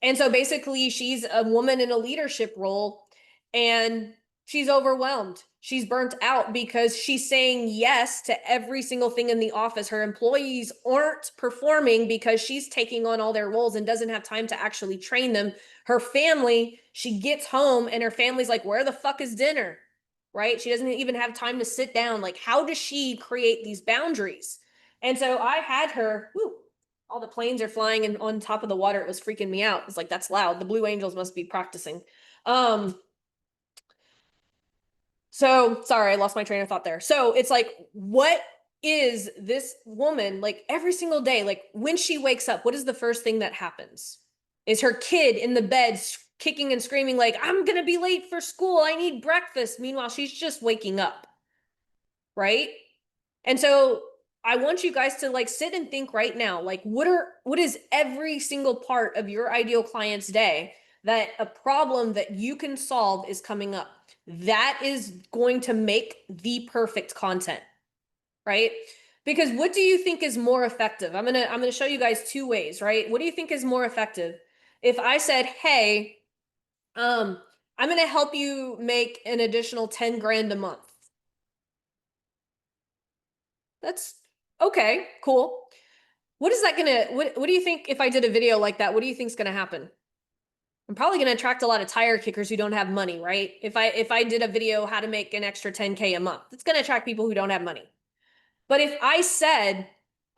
And so basically, she's a woman in a leadership role and she's overwhelmed. She's burnt out because she's saying yes to every single thing in the office. Her employees aren't performing because she's taking on all their roles and doesn't have time to actually train them. Her family, she gets home and her family's like, where the fuck is dinner? Right? She doesn't even have time to sit down. Like, how does she create these boundaries? And so I had her, all the planes are flying and on top of the water. It was freaking me out. It's like, that's loud. The Blue Angels must be practicing. So sorry, I lost my train of thought there. So it's like, what is this woman like every single day? Like when she wakes up, what is the first thing that happens? Is her kid in the bed kicking and screaming like, I'm going to be late for school. I need breakfast. Meanwhile, she's just waking up. Right? And so I want you guys to like sit and think right now, like what is every single part of your ideal client's day that a problem that you can solve is coming up? That is going to make the perfect content, right? Because what do you think is more effective? I'm going to show you guys 2 ways, right? What do you think is more effective? If I said, "Hey, I'm going to help you make an additional 10 grand a month." That's okay, cool. What is that what do you think if I did a video like that? What do you think is gonna happen? I'm probably gonna attract a lot of tire kickers who don't have money, right? If I did a video how to make an extra 10K a month, it's gonna attract people who don't have money. But if I said,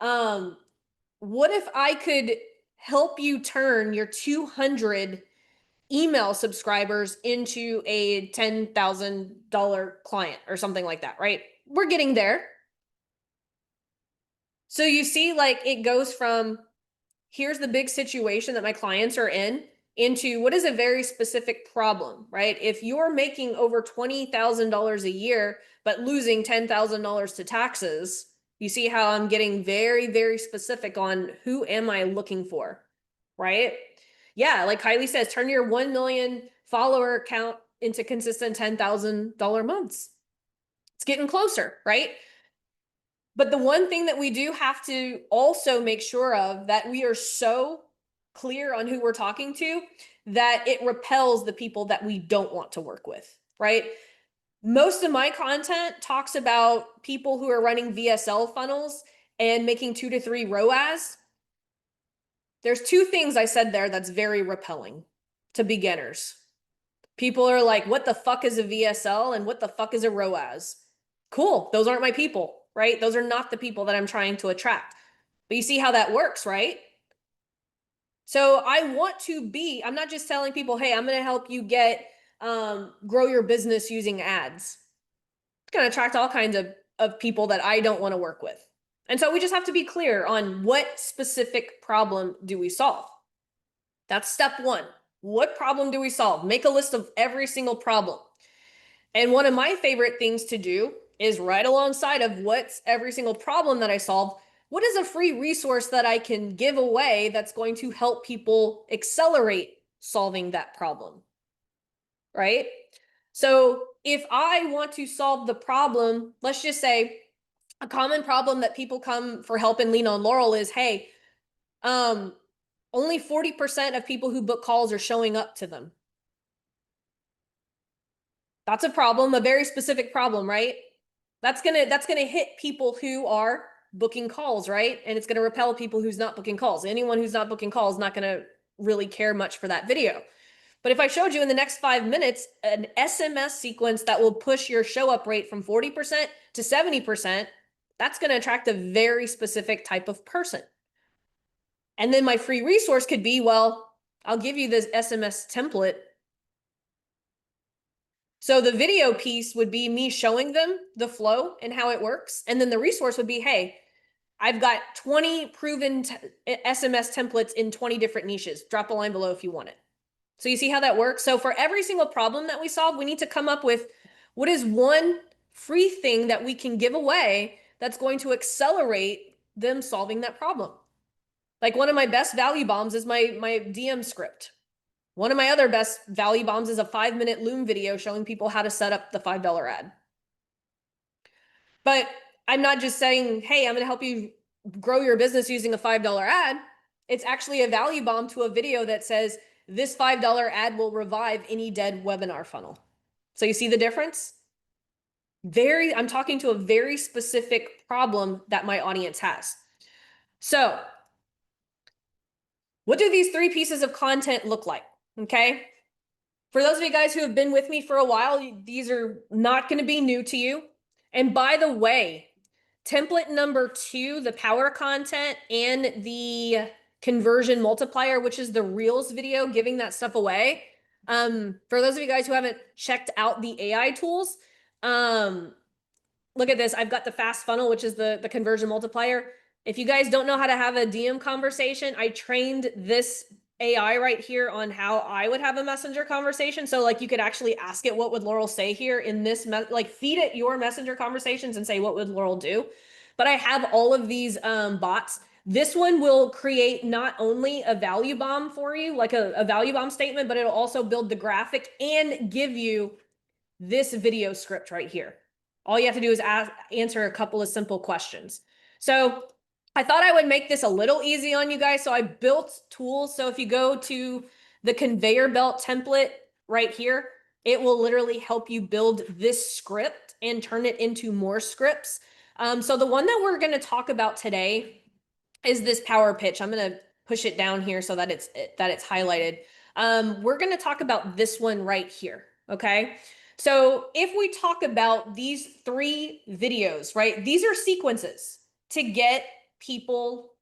what if I could help you turn your 200 email subscribers into a $10,000 client or something like that, right? We're getting there. So you see, like, it goes from here's the big situation that my clients are in, into what is a very specific problem, right? If you're making over $20,000 a year, but losing $10,000 to taxes, you see how I'm getting very, very specific on who am I looking for, right? Yeah, like Kylie says, turn your 1 million follower account into consistent $10,000 months. It's getting closer, right? But the one thing that we do have to also make sure of that we are so clear on who we're talking to that it repels the people that we don't want to work with, right? Most of my content talks about people who are running VSL funnels and making 2 to 3 ROAS. There's 2 things I said there that's very repelling to beginners. People are like, what the fuck is a VSL and what the fuck is a ROAS? Cool, those aren't my people, right? Those are not the people that I'm trying to attract. But you see how that works, right? So I want to be, I'm not just telling people, hey, I'm going to help you get, grow your business using ads. It's going to attract all kinds of people that I don't want to work with. And so we just have to be clear on what specific problem do we solve? That's step 1. What problem do we solve? Make a list of every single problem. And one of my favorite things to do is right alongside of what's every single problem that I solve, what is a free resource that I can give away that's going to help people accelerate solving that problem, right? So if I want to solve the problem, let's just say a common problem that people come for help and lean on Laurel is, hey, only 40% of people who book calls are showing up to them. That's a problem, a very specific problem, right? That's gonna hit people who are booking calls, right? And it's gonna repel people who's not booking calls. Anyone who's not booking calls is not gonna really care much for that video. But if I showed you in the next 5 minutes an SMS sequence that will push your show up rate from 40% to 70%, that's gonna attract a very specific type of person. And then my free resource could be, well, I'll give you this SMS template. So the video piece would be me showing them the flow and how it works. And then the resource would be, hey, I've got 20 proven SMS templates in 20 different niches. Drop a line below if you want it. So you see how that works? So for every single problem that we solve, we need to come up with what is one free thing that we can give away that's going to accelerate them solving that problem. Like one of my best value bombs is my DM script. One of my other best value bombs is a 5-minute Loom video showing people how to set up the $5 ad. But I'm not just saying, hey, I'm going to help you grow your business using a $5 ad. It's actually a value bomb to a video that says this $5 ad will revive any dead webinar funnel. So you see the difference? I'm talking to a very specific problem that my audience has. So what do these 3 pieces of content look like? Okay. For those of you guys who have been with me for a while, these are not going to be new to you. And by the way, template number 2, the power content and the conversion multiplier, which is the Reels video, giving that stuff away. For those of you guys who haven't checked out the AI tools, look at this. I've got the fast funnel, which is the conversion multiplier. If you guys don't know how to have a DM conversation, I trained this AI right here on how I would have a messenger conversation. So like you could actually ask it, what would Laurel say here in this, like feed it your messenger conversations and say, what would Laurel do? But I have all of these bots. This one will create not only a value bomb for you, like a value bomb statement, but it'll also build the graphic and give you this video script right here. All you have to do is answer a couple of simple questions. So I thought I would make this a little easy on you guys. So I built tools. So if you go to the conveyor belt template right here, it will literally help you build this script and turn it into more scripts. So the one that we're going to talk about today is this power pitch. I'm going to push it down here so that it's highlighted. We're going to talk about this one right here. Okay. So if we talk about these 3 videos, right, these are sequences to get people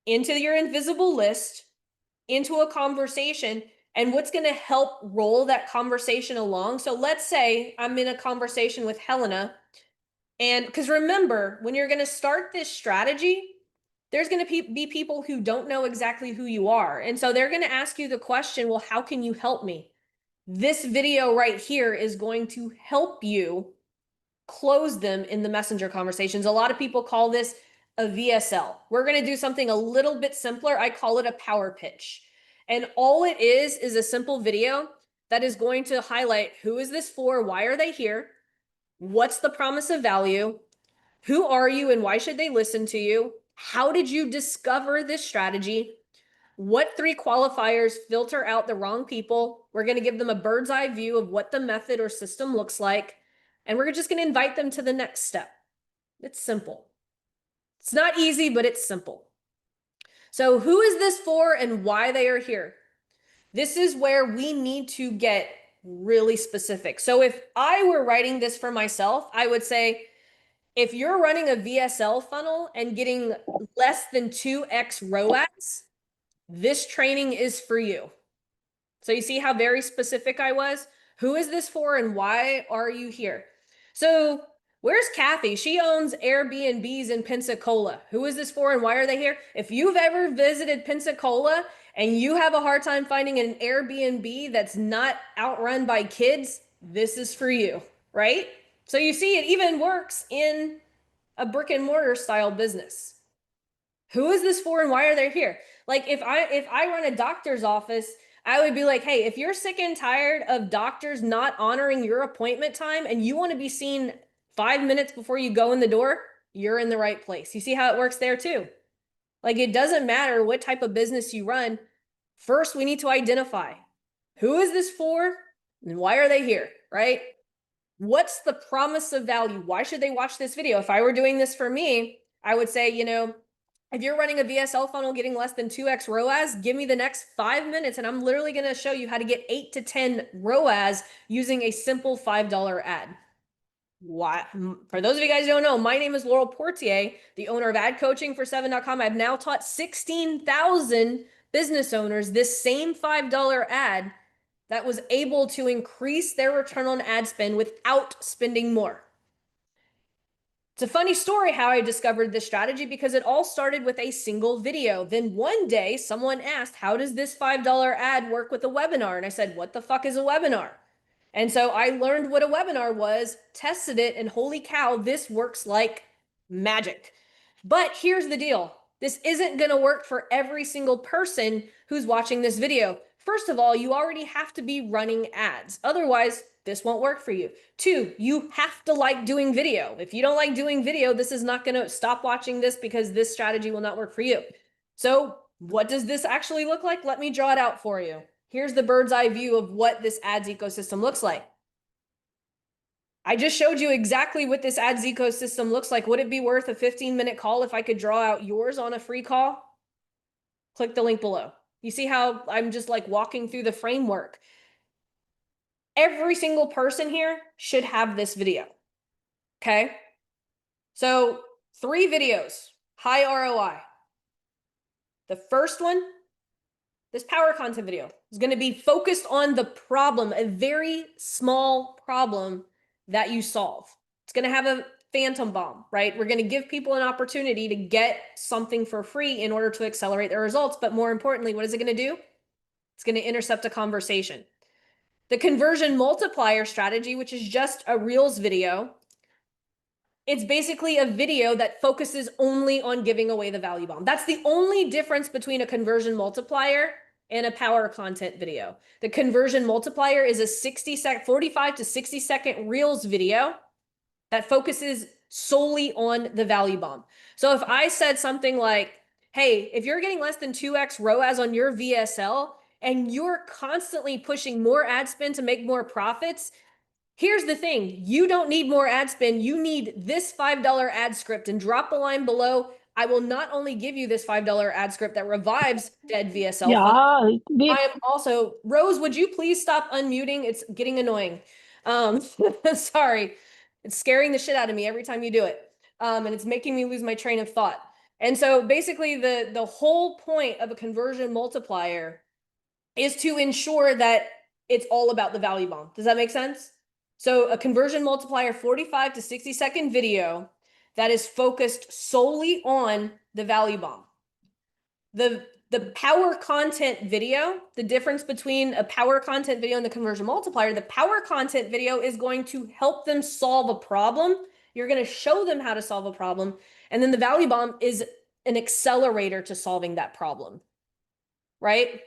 into your invisible list, into a conversation, and what's going to help roll that conversation along. So let's say I'm in a conversation with Helena, and because remember, when you're going to start this strategy, there's going to be people who don't know exactly who you are. And so they're going to ask you the question, well, how can you help me? This video right here is going to help you close them in the messenger conversations. A lot of people call this a VSL. We're going to do something a little bit simpler. I call it a power pitch. And all it is a simple video that is going to highlight who is this for? Why are they here? What's the promise of value? Who are you and why should they listen to you? How did you discover this strategy? What 3 qualifiers filter out the wrong people? We're going to give them a bird's eye view of what the method or system looks like. And we're just going to invite them to the next step. It's simple. It's not easy, but it's simple. So who is this for and why they are here? This is where we need to get really specific. So if I were writing this for myself, I would say, if you're running a VSL funnel and getting less than 2x ROAS, this training is for you. So you see how very specific I was? Who is this for and why are you here? So where's Kathy? She owns Airbnbs in Pensacola. Who is this for and why are they here? If you've ever visited Pensacola and you have a hard time finding an Airbnb that's not outrun by kids, this is for you, right? So you see, it even works in a brick and mortar style business. Who is this for and why are they here? Like if I run a doctor's office, I would be like, hey, if you're sick and tired of doctors not honoring your appointment time and you want to be seen 5 minutes before you go in the door, you're in the right place. You see how it works there too? Like it doesn't matter what type of business you run. First, we need to identify who is this for and why are they here, right? What's the promise of value? Why should they watch this video? If I were doing this for me, I would say, you know, if you're running a VSL funnel getting less than 2x ROAS, give me the next 5 minutes and I'm literally going to show you how to get 8 to 10 ROAS using a simple $5 ad. Why? For those of you guys who don't know, my name is Laurel Portier, the owner of ad coaching for 7.com. I've now taught 16,000 business owners this same $5 ad that was able to increase their return on ad spend without spending more. It's a funny story how I discovered this strategy because it all started with a single video. Then one day someone asked, how does this $5 ad work with a webinar? And I said, what the fuck is a webinar? And so I learned what a webinar was, tested it, and holy cow, this works like magic. But here's the deal. This isn't going to work for every single person who's watching this video. First of all, you already have to be running ads. Otherwise, this won't work for you. 2, you have to like doing video. If you don't like doing video, this is not going to stop watching this because this strategy will not work for you. So what does this actually look like? Let me draw it out for you. Here's the bird's eye view of what this ads ecosystem looks like. I just showed you exactly what this ads ecosystem looks like. Would it be worth a 15-minute call if I could draw out yours on a free call? Click the link below. You see how I'm just like walking through the framework. Every single person here should have this video. Okay. So 3 videos, high ROI. The first one, this power content video, is going to be focused on the problem, a very small problem that you solve. It's going to have a phantom bomb, right? We're going to give people an opportunity to get something for free in order to accelerate their results. But more importantly, what is it going to do? It's going to intercept a conversation. The conversion multiplier strategy, which is just a Reels video, it's basically a video that focuses only on giving away the value bomb. That's the only difference between a conversion multiplier and a power content video. The conversion multiplier is a 45 to 60 second Reels video that focuses solely on the value bomb. So if I said something like, hey, if you're getting less than 2x ROAS on your VSL and you're constantly pushing more ad spend to make more profits, here's the thing. You don't need more ad spend. You need this $5 ad script, and drop the line below. I will not only give you this $5 ad script that revives dead VSL. I am also, Rose, would you please stop unmuting? It's getting annoying. Sorry. It's scaring the shit out of me every time you do it. And it's making me lose my train of thought. And so basically the whole point of a conversion multiplier is to ensure that it's all about the value bomb. Does that make sense? So a conversion multiplier, 45 to 60 second video that is focused solely on the value bomb. The power content video, the difference between a power content video and the conversion multiplier, the power content video is going to help them solve a problem. You're going to show them how to solve a problem. And then the value bomb is an accelerator to solving that problem, right?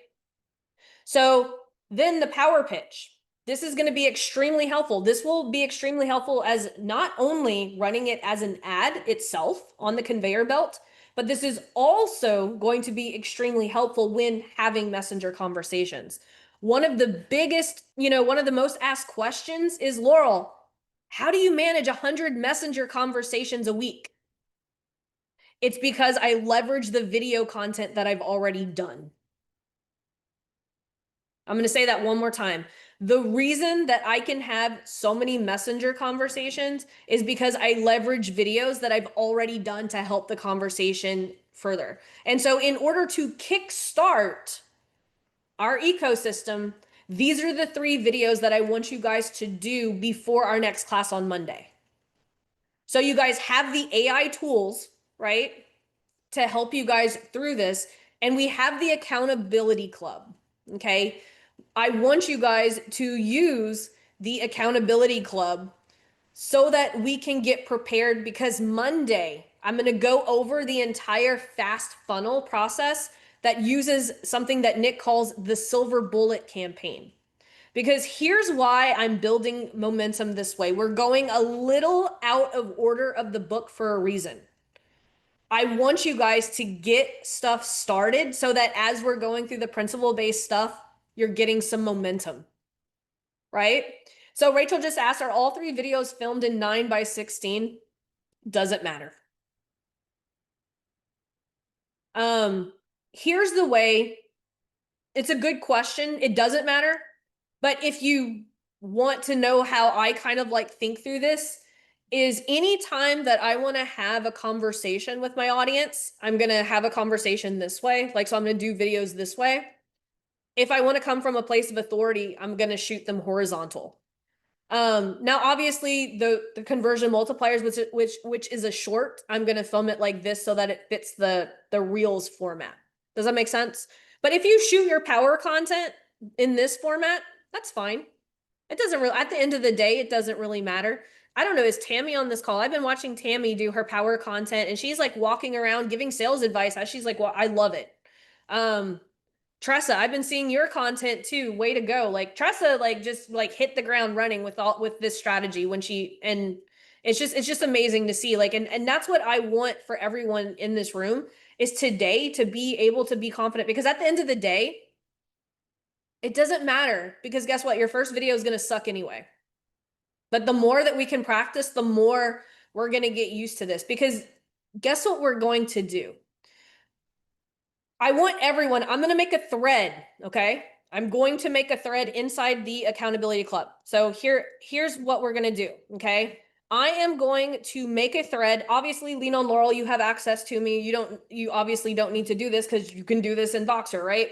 So then the power pitch. This is going to be extremely helpful. This will be extremely helpful as not only running it as an ad itself on the conveyor belt, but this is also going to be extremely helpful when having messenger conversations. One of the biggest, one of the most asked questions is, Laurel, how do you manage 100 messenger conversations a week? It's because I leverage the video content that I've already done. I'm going to say that one more time. The reason that I can have so many messenger conversations is because I leverage videos that I've already done to help the conversation further. And so in order to kickstart our ecosystem, these are the 3 videos that I want you guys to do before our next class on Monday. So you guys have the AI tools, right, to help you guys through this. And we have the accountability club, okay? I want you guys to use the accountability club so that we can get prepared, because Monday, I'm going to go over the entire fast funnel process that uses something that Nick calls the silver bullet campaign. Because here's why I'm building momentum this way. We're going a little out of order of the book for a reason. I want you guys to get stuff started so that as we're going through the principle-based stuff, you're getting some momentum, right? So Rachel just asked, are all 3 videos filmed in 9:16? Doesn't matter. Here's the way. It's a good question. It doesn't matter. But if you want to know how I kind of like think through this, is anytime that I want to have a conversation with my audience, I'm going to have a conversation this way. Like, so I'm going to do videos this way. If I want to come from a place of authority, I'm going to shoot them horizontal. Now, obviously, the conversion multipliers, which is a short, I'm going to film it like this so that it fits the Reels format. Does that make sense? But if you shoot your power content in this format, that's fine. It doesn't really, at the end of the day, it doesn't really matter. I don't know, is Tammy on this call? I've been watching Tammy do her power content, and she's like walking around giving sales advice. She's like, well, I love it. Tressa, I've been seeing your content too. Way to go. Like Tressa, like just like hit the ground running with this strategy when and it's just amazing to see. Like, and that's what I want for everyone in this room is today to be able to be confident, because at the end of the day, it doesn't matter, because guess what? Your first video is going to suck anyway. But the more that we can practice, the more we're going to get used to this, because guess what we're going to do? I want everyone, I'm going to make a thread, okay? I'm going to make a thread inside the accountability club. So here's what we're going to do, okay? I am going to make a thread. Obviously, Lean on Laurel, you have access to me. You obviously don't need to do this because you can do this in Voxer, right?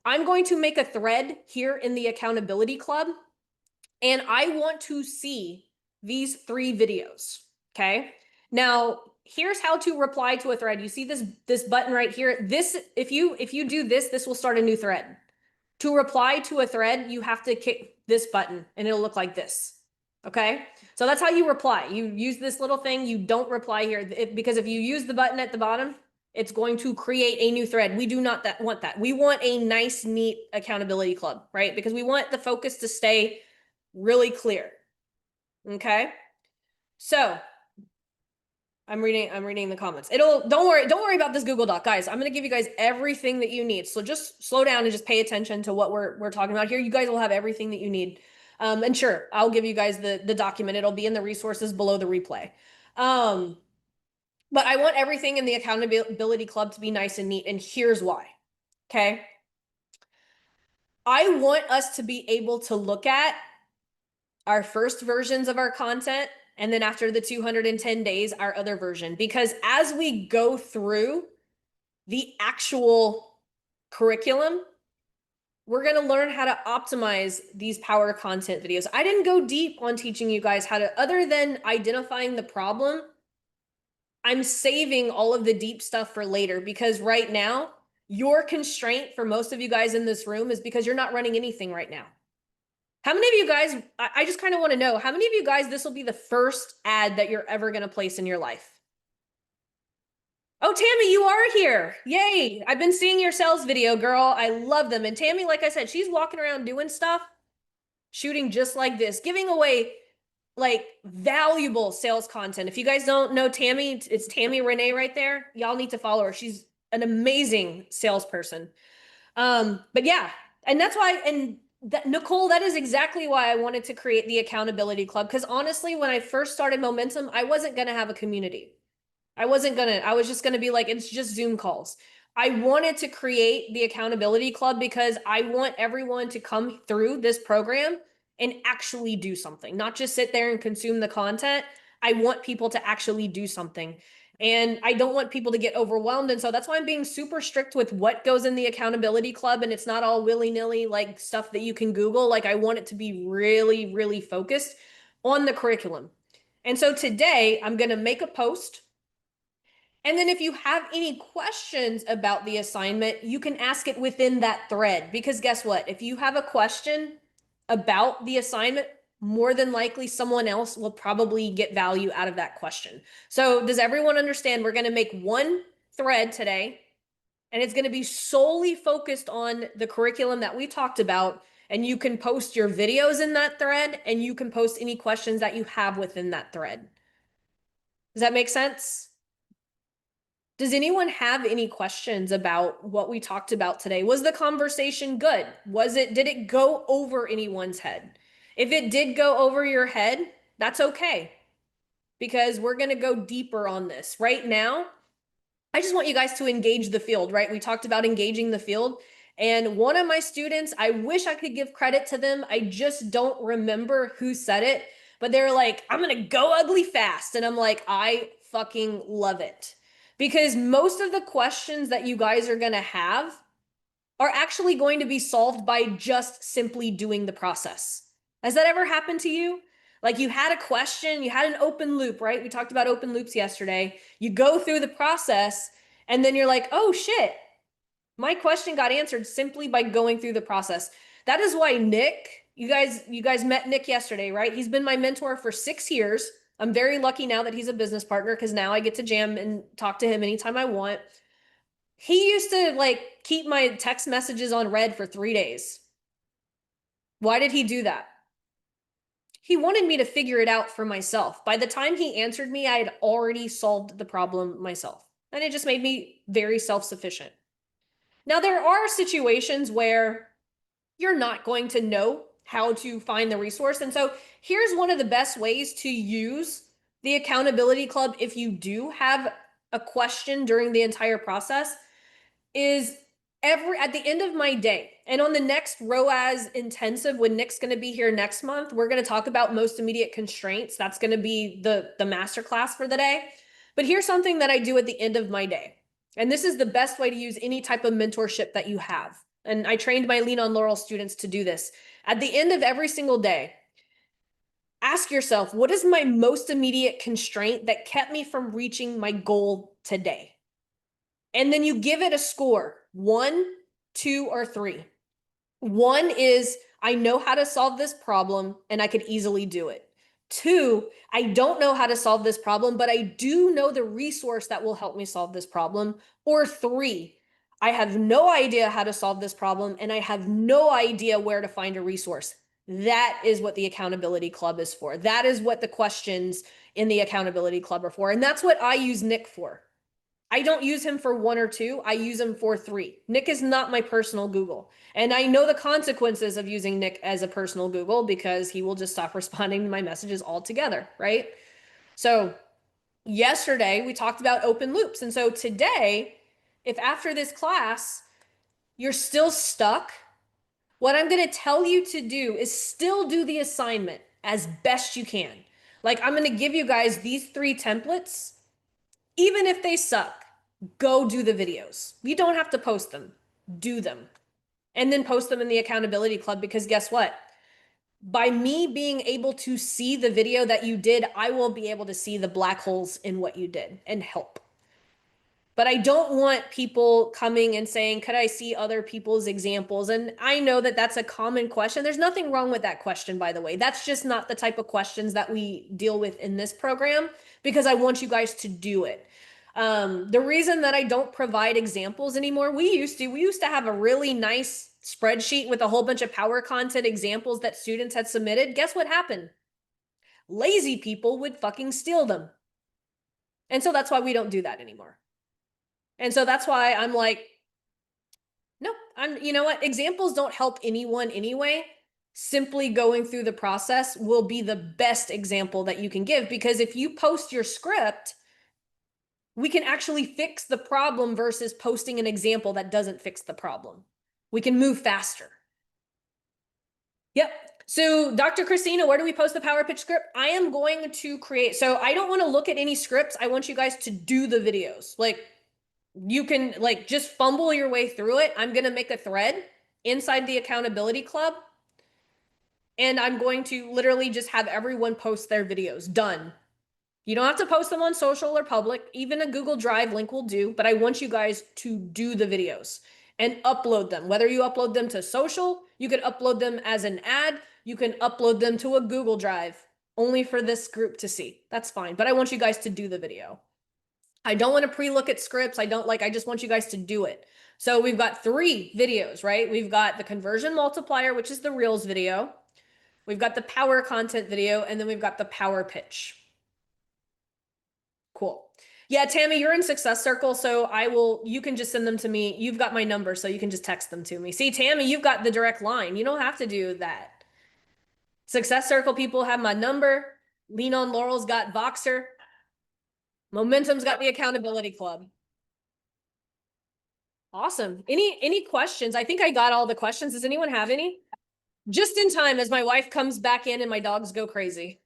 I'm going to make a thread here in the accountability club, and I want to see these 3 videos, okay? Now, here's how to reply to a thread. You see this button right here. This, if you do this, this will start a new thread. To reply to a thread, you have to kick this button and it'll look like this. Okay? So that's how you reply. You use this little thing, you don't reply here, because if you use the button at the bottom, it's going to create a new thread. We do not want that. We want a nice, neat accountability club, right? Because we want the focus to stay really clear. Okay? So I'm reading the comments. Don't worry about this Google Doc, guys. I'm going to give you guys everything that you need. So just slow down and just pay attention to what we're talking about here. You guys will have everything that you need. And sure, I'll give you guys the document. It'll be in the resources below the replay. But I want everything in the accountability club to be nice and neat. And here's why. Okay. I want us to be able to look at our first versions of our content, and then after the 210 days, our other version. Because as we go through the actual curriculum, we're going to learn how to optimize these power content videos. I didn't go deep on teaching you guys how to, other than identifying the problem, I'm saving all of the deep stuff for later because right now, your constraint for most of you guys in this room is because you're not running anything right now. How many of you guys, I just kind of want to know, how many of you guys, this will be the first ad that you're ever going to place in your life? Oh, Tammy, you are here. Yay. I've been seeing your sales video, girl. I love them. And Tammy, like I said, she's walking around doing stuff, shooting just like this, giving away like valuable sales content. If you guys don't know Tammy, it's Tammy Renee right there. Y'all need to follow her. She's an amazing salesperson. But yeah, and that's why, and that, Nicole, that is exactly why I wanted to create the accountability club. Because honestly, when I first started Momentum, I wasn't going to have a community. I was just going to be like, it's just Zoom calls. I wanted to create the accountability club because I want everyone to come through this program and actually do something, not just sit there and consume the content. I want people to actually do something. And I don't want people to get overwhelmed. And so that's why I'm being super strict with what goes in the accountability club. And it's not all willy-nilly like stuff that you can Google. Like I want it to be really, really focused on the curriculum. And so today I'm going to make a post. And then if you have any questions about the assignment, you can ask it within that thread. Because guess what? If you have a question about the assignment, more than likely someone else will probably get value out of that question. So does everyone understand? We're going to make one thread today, and it's going to be solely focused on the curriculum that we talked about. And you can post your videos in that thread, and you can post any questions that you have within that thread. Does that make sense? Does anyone have any questions about what we talked about today? Was the conversation good? Did it go over anyone's head? If it did go over your head, that's okay, because we're going to go deeper on this. Right now, I just want you guys to engage the field, right? We talked about engaging the field. And one of my students, I wish I could give credit to them. I just don't remember who said it, but they're like, I'm going to go ugly fast. And I'm like, I fucking love it. Because most of the questions that you guys are going to have are actually going to be solved by just simply doing the process. Has that ever happened to you? Like you had a question, you had an open loop, right? We talked about open loops yesterday. You go through the process and then you're like, oh shit, my question got answered simply by going through the process. That is why Nick, you guys met Nick yesterday, right? He's been my mentor for 6 years. I'm very lucky now that he's a business partner because now I get to jam and talk to him anytime I want. He used to like keep my text messages on read for 3 days. Why did he do that? He wanted me to figure it out for myself. By the time he answered me, I had already solved the problem myself. And it just made me very self-sufficient. Now, there are situations where you're not going to know how to find the resource. And so here's one of the best ways to use the accountability club if you do have a question during the entire process is at the end of my day and on the next ROAS intensive when Nick's going to be here next month, we're going to talk about most immediate constraints. That's going to be the masterclass for the day. But here's something that I do at the end of my day. And this is the best way to use any type of mentorship that you have. And I trained my Lean on Laurel students to do this. At the end of every single day, ask yourself, what is my most immediate constraint that kept me from reaching my goal today? And then you give it a score, 1, 2, or 3. 1 is, I know how to solve this problem and I could easily do it. 2, I don't know how to solve this problem, but I do know the resource that will help me solve this problem. Or 3, I have no idea how to solve this problem and I have no idea where to find a resource. That is what the accountability club is for. That is what the questions in the accountability club are for. And that's what I use Nick for. I don't use him for 1 or 2. I use him for 3. Nick is not my personal Google. And I know the consequences of using Nick as a personal Google because he will just stop responding to my messages altogether, right? So yesterday we talked about open loops. And so today, if after this class, you're still stuck, what I'm going to tell you to do is still do the assignment as best you can. Like I'm going to give you guys these 3 templates. Even if they suck, go do the videos. You don't have to post them. Do them. And then post them in the accountability club because guess what? by me being able to see the video that you did, I will be able to see the black holes in what you did and help. But I don't want people coming and saying, could I see other people's examples? And I know that that's a common question. There's nothing wrong with that question, by the way. That's just not the type of questions that we deal with in this program, because I want you guys to do it. The reason that I don't provide examples anymore, we used to have a really nice spreadsheet with a whole bunch of power content examples that students had submitted. Guess what happened? Lazy people would fucking steal them. And so that's why we don't do that anymore. And so that's why I'm like, no, you know what? Examples don't help anyone anyway. Simply going through the process will be the best example that you can give, because if you post your script, we can actually fix the problem versus posting an example that doesn't fix the problem. We can move faster. Yep. So Dr. Christina, where do we post the power pitch script? I am going to create, so I don't want to look at any scripts. I want you guys to do the videos. Like, you can like just fumble your way through it. I'm going to make a thread inside the accountability club, and I'm going to literally just have everyone post their videos. Done. You don't have to post them on social or public. Even a Google Drive link will do, but I want you guys to do the videos and upload them. Whether you upload them to social, you can upload them as an ad, you can upload them to a Google Drive only for this group to see. That's fine, but I want you guys to do the video. I don't want to pre-look at scripts. I just want you guys to do it. So we've got 3 videos, right? We've got the conversion multiplier, which is the Reels video. We've got the power content video, and then we've got the power pitch. Cool. Yeah, Tammy, you're in Success Circle, so you can just send them to me. You've got my number, so you can just text them to me. See, Tammy, you've got the direct line. You don't have to do that. Success Circle people have my number. Lean on Laurel's got Voxer. Momentum's got the accountability club. Awesome. Any questions? I think I got all the questions. Does anyone have any? Just in time as my wife comes back in and my dogs go crazy.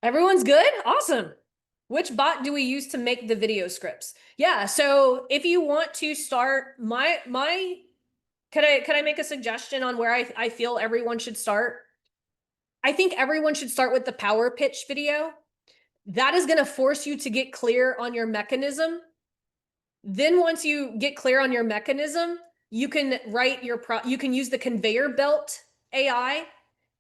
Everyone's good? Awesome. Which bot do we use to make the video scripts? Yeah, so if you want to start could I make a suggestion on where I feel everyone should start? I think everyone should start with the power pitch video. That is going to force you to get clear on your mechanism. Then once you get clear on your mechanism, you can write you can use the conveyor belt AI.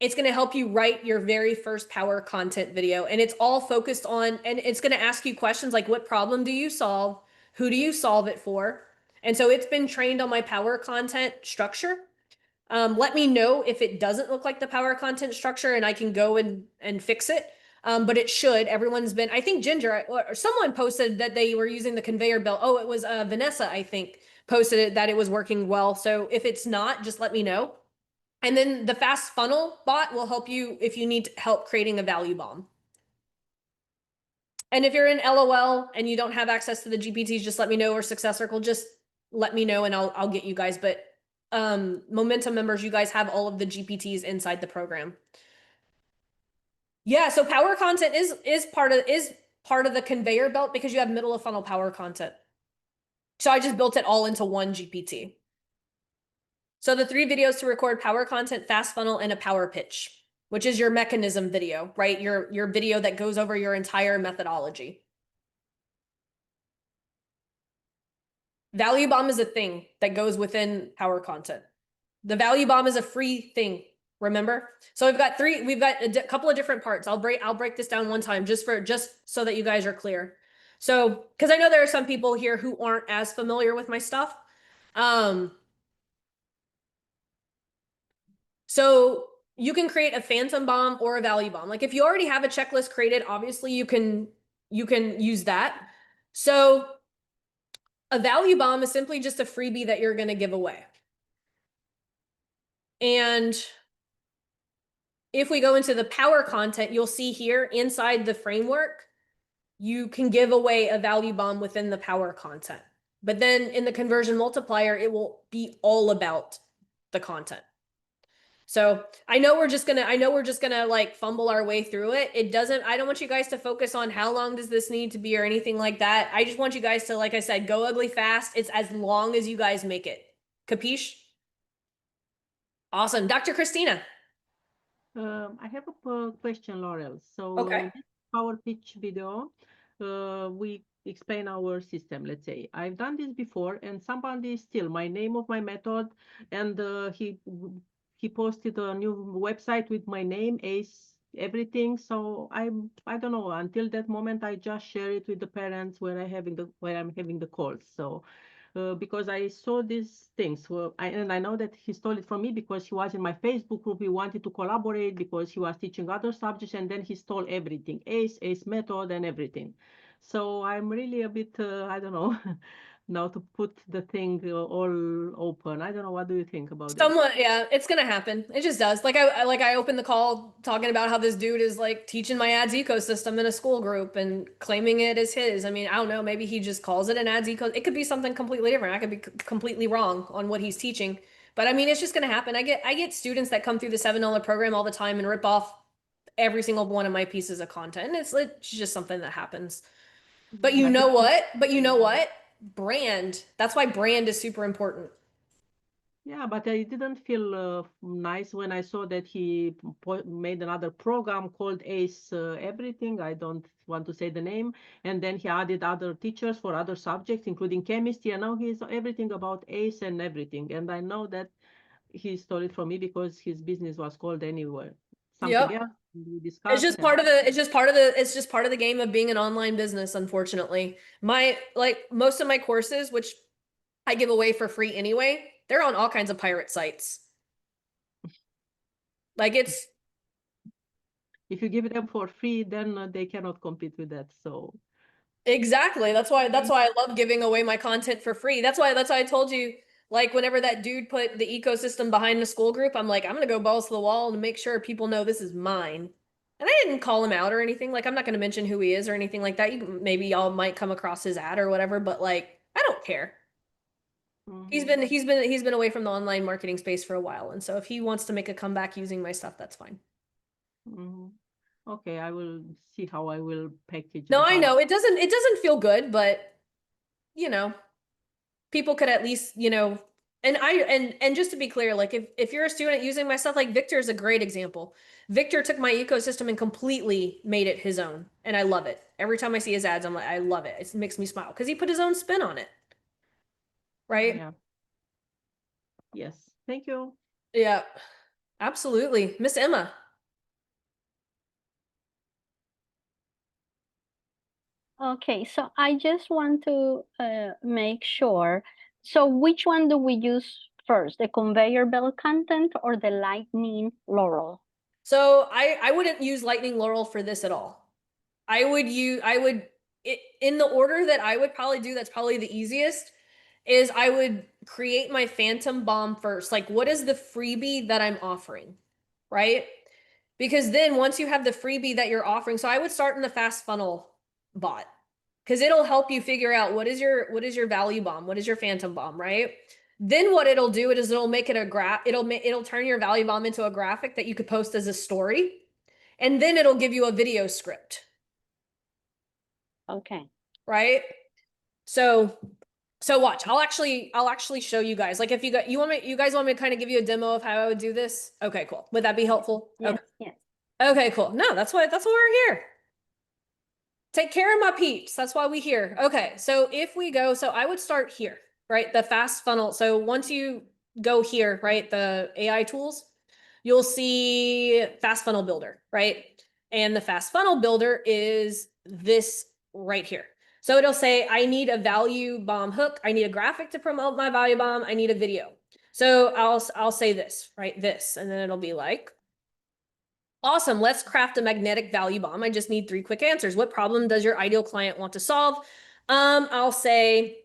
It's going to help you write your very first power content video. And it's all focused on, and it's going to ask you questions like, what problem do you solve? Who do you solve it for? And so it's been trained on my power content structure. Let me know if it doesn't look like the power content structure and I can go and fix it. But it should. Everyone's been, I think Ginger or someone posted that they were using the conveyor belt. Oh, it was Vanessa, I think, posted it that it was working well. So if it's not, just let me know. And then the fast funnel bot will help you if you need help creating a value bomb. And if you're in LOL and you don't have access to the GPTs, just let me know, or Success Circle, just let me know and I'll get you guys. But Momentum members, you guys have all of the GPTs inside the program. Yeah, so power content is part of the conveyor belt because you have middle of funnel power content. So I just built it all into one GPT. So the 3 videos to record power content, fast funnel, and a power pitch, which is your mechanism video, right? Your video that goes over your entire methodology. Value bomb is a thing that goes within power content. The value bomb is a free thing. Remember? So we've got a couple of different parts. I'll break this down one time just so that you guys are clear. So, because I know there are some people here who aren't as familiar with my stuff. So you can create a phantom bomb or a value bomb. Like if you already have a checklist created, obviously you can use that. So a value bomb is simply just a freebie that you're going to give away. And if we go into the power content, you'll see here inside the framework, you can give away a value bomb within the power content. But then in the conversion multiplier, it will be all about the content. So I know we're just gonna like fumble our way through it. I don't want you guys to focus on how long does this need to be or anything like that. I just want you guys to, like I said, go ugly fast. It's as long as you guys make it. Capiche? Awesome. Dr. Christina. I have a question, Laurel. So Okay. in this Power Pitch video, we explain our system, let's say. I've done this before and somebody steal my name of my method and he posted a new website with my name, Ace, everything. So I don't know, until that moment I just share it with the parents when I'm having the calls. So because I saw these things. And I know that he stole it from me because he was in my Facebook group. He wanted to collaborate because he was teaching other subjects, and then he stole everything, ACE method, and everything. So I'm really a bit, I don't know, now to put the thing all open. I don't know. What do you think about this? Somewhat, yeah, it's gonna happen. It just does. Like I opened the call talking about how this dude is like teaching my ads ecosystem in a school group and claiming it as his. I mean, I don't know, maybe he just calls it an ads eco. It could be something completely different. I could be completely wrong on what he's teaching. But I mean, it's just gonna happen. I get students that come through the $7 program all the time and rip off every single one of my pieces of content. And it's just something that happens. But you know what? Brand. That's why brand is super important. Yeah, but I didn't feel nice when I saw that he made another program called ACE Everything. I don't want to say the name. And then he added other teachers for other subjects, including chemistry. And now he's everything about ACE and everything. And I know that he stole it from me because his business was called anywhere. Something Yep. else we discussed. It's just part of the game of being an online business, unfortunately. Most of my courses, which I give away for free anyway, they're on all kinds of pirate sites. Like it's if you give them for free, then they cannot compete with that. So exactly. That's why I love giving away my content for free. That's why I told you, like, whenever that dude put the ecosystem behind the school group, I'm like, I'm gonna go balls to the wall and make sure people know this is mine. And I didn't call him out or anything. Like, I'm not gonna mention who he is or anything like that. Maybe y'all might come across his ad or whatever, but like, I don't care. He's been away from the online marketing space for a while, and so if he wants to make a comeback using my stuff, that's fine. Okay, I will see how I will package. No, I know it doesn't feel good, but you know, people could at least, you know, and just to be clear, like if you're a student using my stuff, like Victor is a great example. Victor took my ecosystem and completely made it his own, and I love it. Every time I see his ads, I'm like, I love it. It makes me smile because he put his own spin on it. Right? Yeah. Yes. Thank you. Yeah. Absolutely. Miss Emma. Okay, so I just want to make sure. So which one do we use first, the conveyor belt content or the lightning Laurel? So I wouldn't use lightning Laurel for this at all. In the order that I would probably do, that's probably the easiest, is I would create my phantom bomb first. Like, what is the freebie that I'm offering, right? Because then once you have the freebie that you're offering, so I would start in the fast funnel bot because it'll help you figure out what is your value bomb, what is your phantom bomb, right? Then what it'll do is it'll make it a graph. It'll turn your value bomb into a graphic that you could post as a story, and then it'll give you a video script. Okay. Right. So watch. I'll actually show you guys. Like if you guys want me to kind of give you a demo of how I would do this. Okay, cool. Would that be helpful? Yes. Okay. Yes. Okay, cool. No, that's why we're here. Take care of my peeps. That's why we here. Okay, so if we go, so I would start here, right? The fast funnel. So once you go here, right, the AI tools, you'll see fast funnel builder, right? And the fast funnel builder is this right here. So it'll say, I need a value bomb hook. I need a graphic to promote my value bomb. I need a video. So I'll say this, right? This, and then it'll be like, awesome, let's craft a magnetic value bomb. I just need 3 quick answers. What problem does your ideal client want to solve? I'll say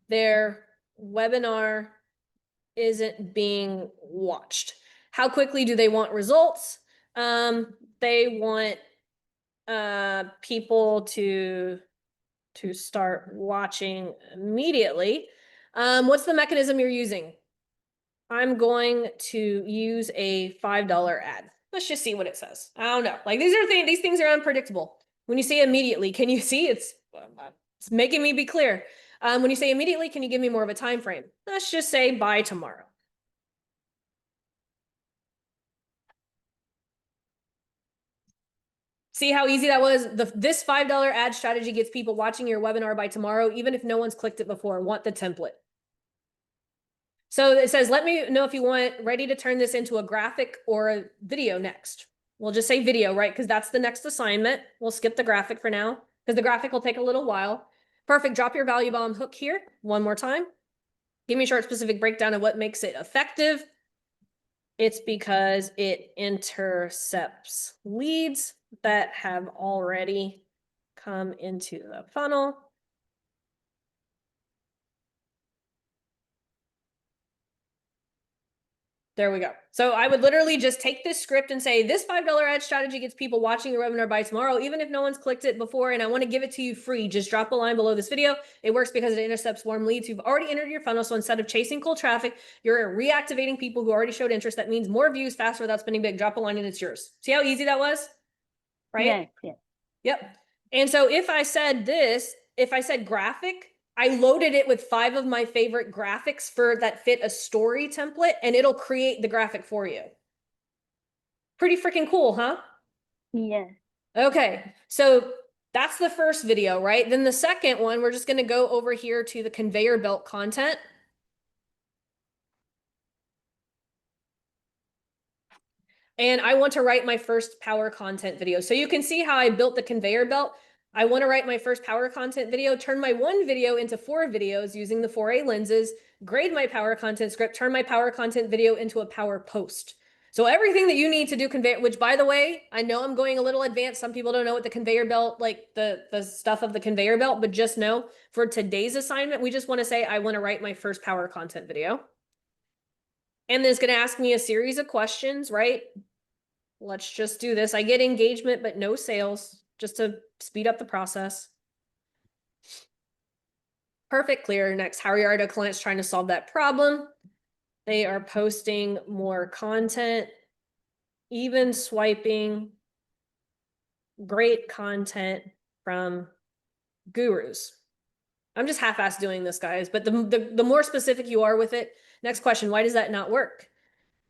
their webinar isn't being watched. How quickly do they want results? They want people to start watching immediately. What's the mechanism you're using? I'm going to use a $5 ad. Let's just see what it says. I don't know. Like these things are unpredictable. When you say immediately, can you see it's making me be clear. When you say immediately, can you give me more of a time frame? Let's just say by tomorrow. See how easy that was? This $5 ad strategy gets people watching your webinar by tomorrow, even if no one's clicked it before. Want the template. So it says, let me know if you want ready to turn this into a graphic or a video next. We'll just say video, right? Because that's the next assignment. We'll skip the graphic for now because the graphic will take a little while. Perfect. Drop your value bomb hook here one more time. Give me a short specific breakdown of what makes it effective. It's because it intercepts leads that have already come into the funnel. There we go. So I would literally just take this script and say, this $5 ad strategy gets people watching your webinar by tomorrow, even if no one's clicked it before, and I want to give it to you free. Just drop a line below this video. It works because it intercepts warm leads who've already entered your funnel. So instead of chasing cold traffic, you're reactivating people who already showed interest. That means more views faster without spending big. Drop a line and it's yours. See how easy that was? Right? Yes, yes. Yep. And so if I said this, if I said graphic, I loaded it with 5 of my favorite graphics for that fit a story template, and it'll create the graphic for you. Pretty freaking cool, huh? Yeah. Okay, so that's the first video, right? Then the second one, we're just going to go over here to the conveyor belt content. And I want to write my first power content video. So you can see how I built the conveyor belt. I want to write my first power content video, turn my one video into 4 videos using the 4A lenses, grade my power content script, turn my power content video into a power post. So everything that you need to do conveyor, which by the way, I know I'm going a little advanced. Some people don't know what the conveyor belt, like the stuff of the conveyor belt, but just know for today's assignment, we just want to say, I want to write my first power content video. And then it's going to ask me a series of questions, right? Let's just do this. I get engagement, but no sales, just to speed up the process. Perfect, clear. Next, how are your clients trying to solve that problem? They are posting more content, even swiping, great content from gurus. I'm just half-assed doing this, guys, but the more specific you are with it. Next question, why does that not work?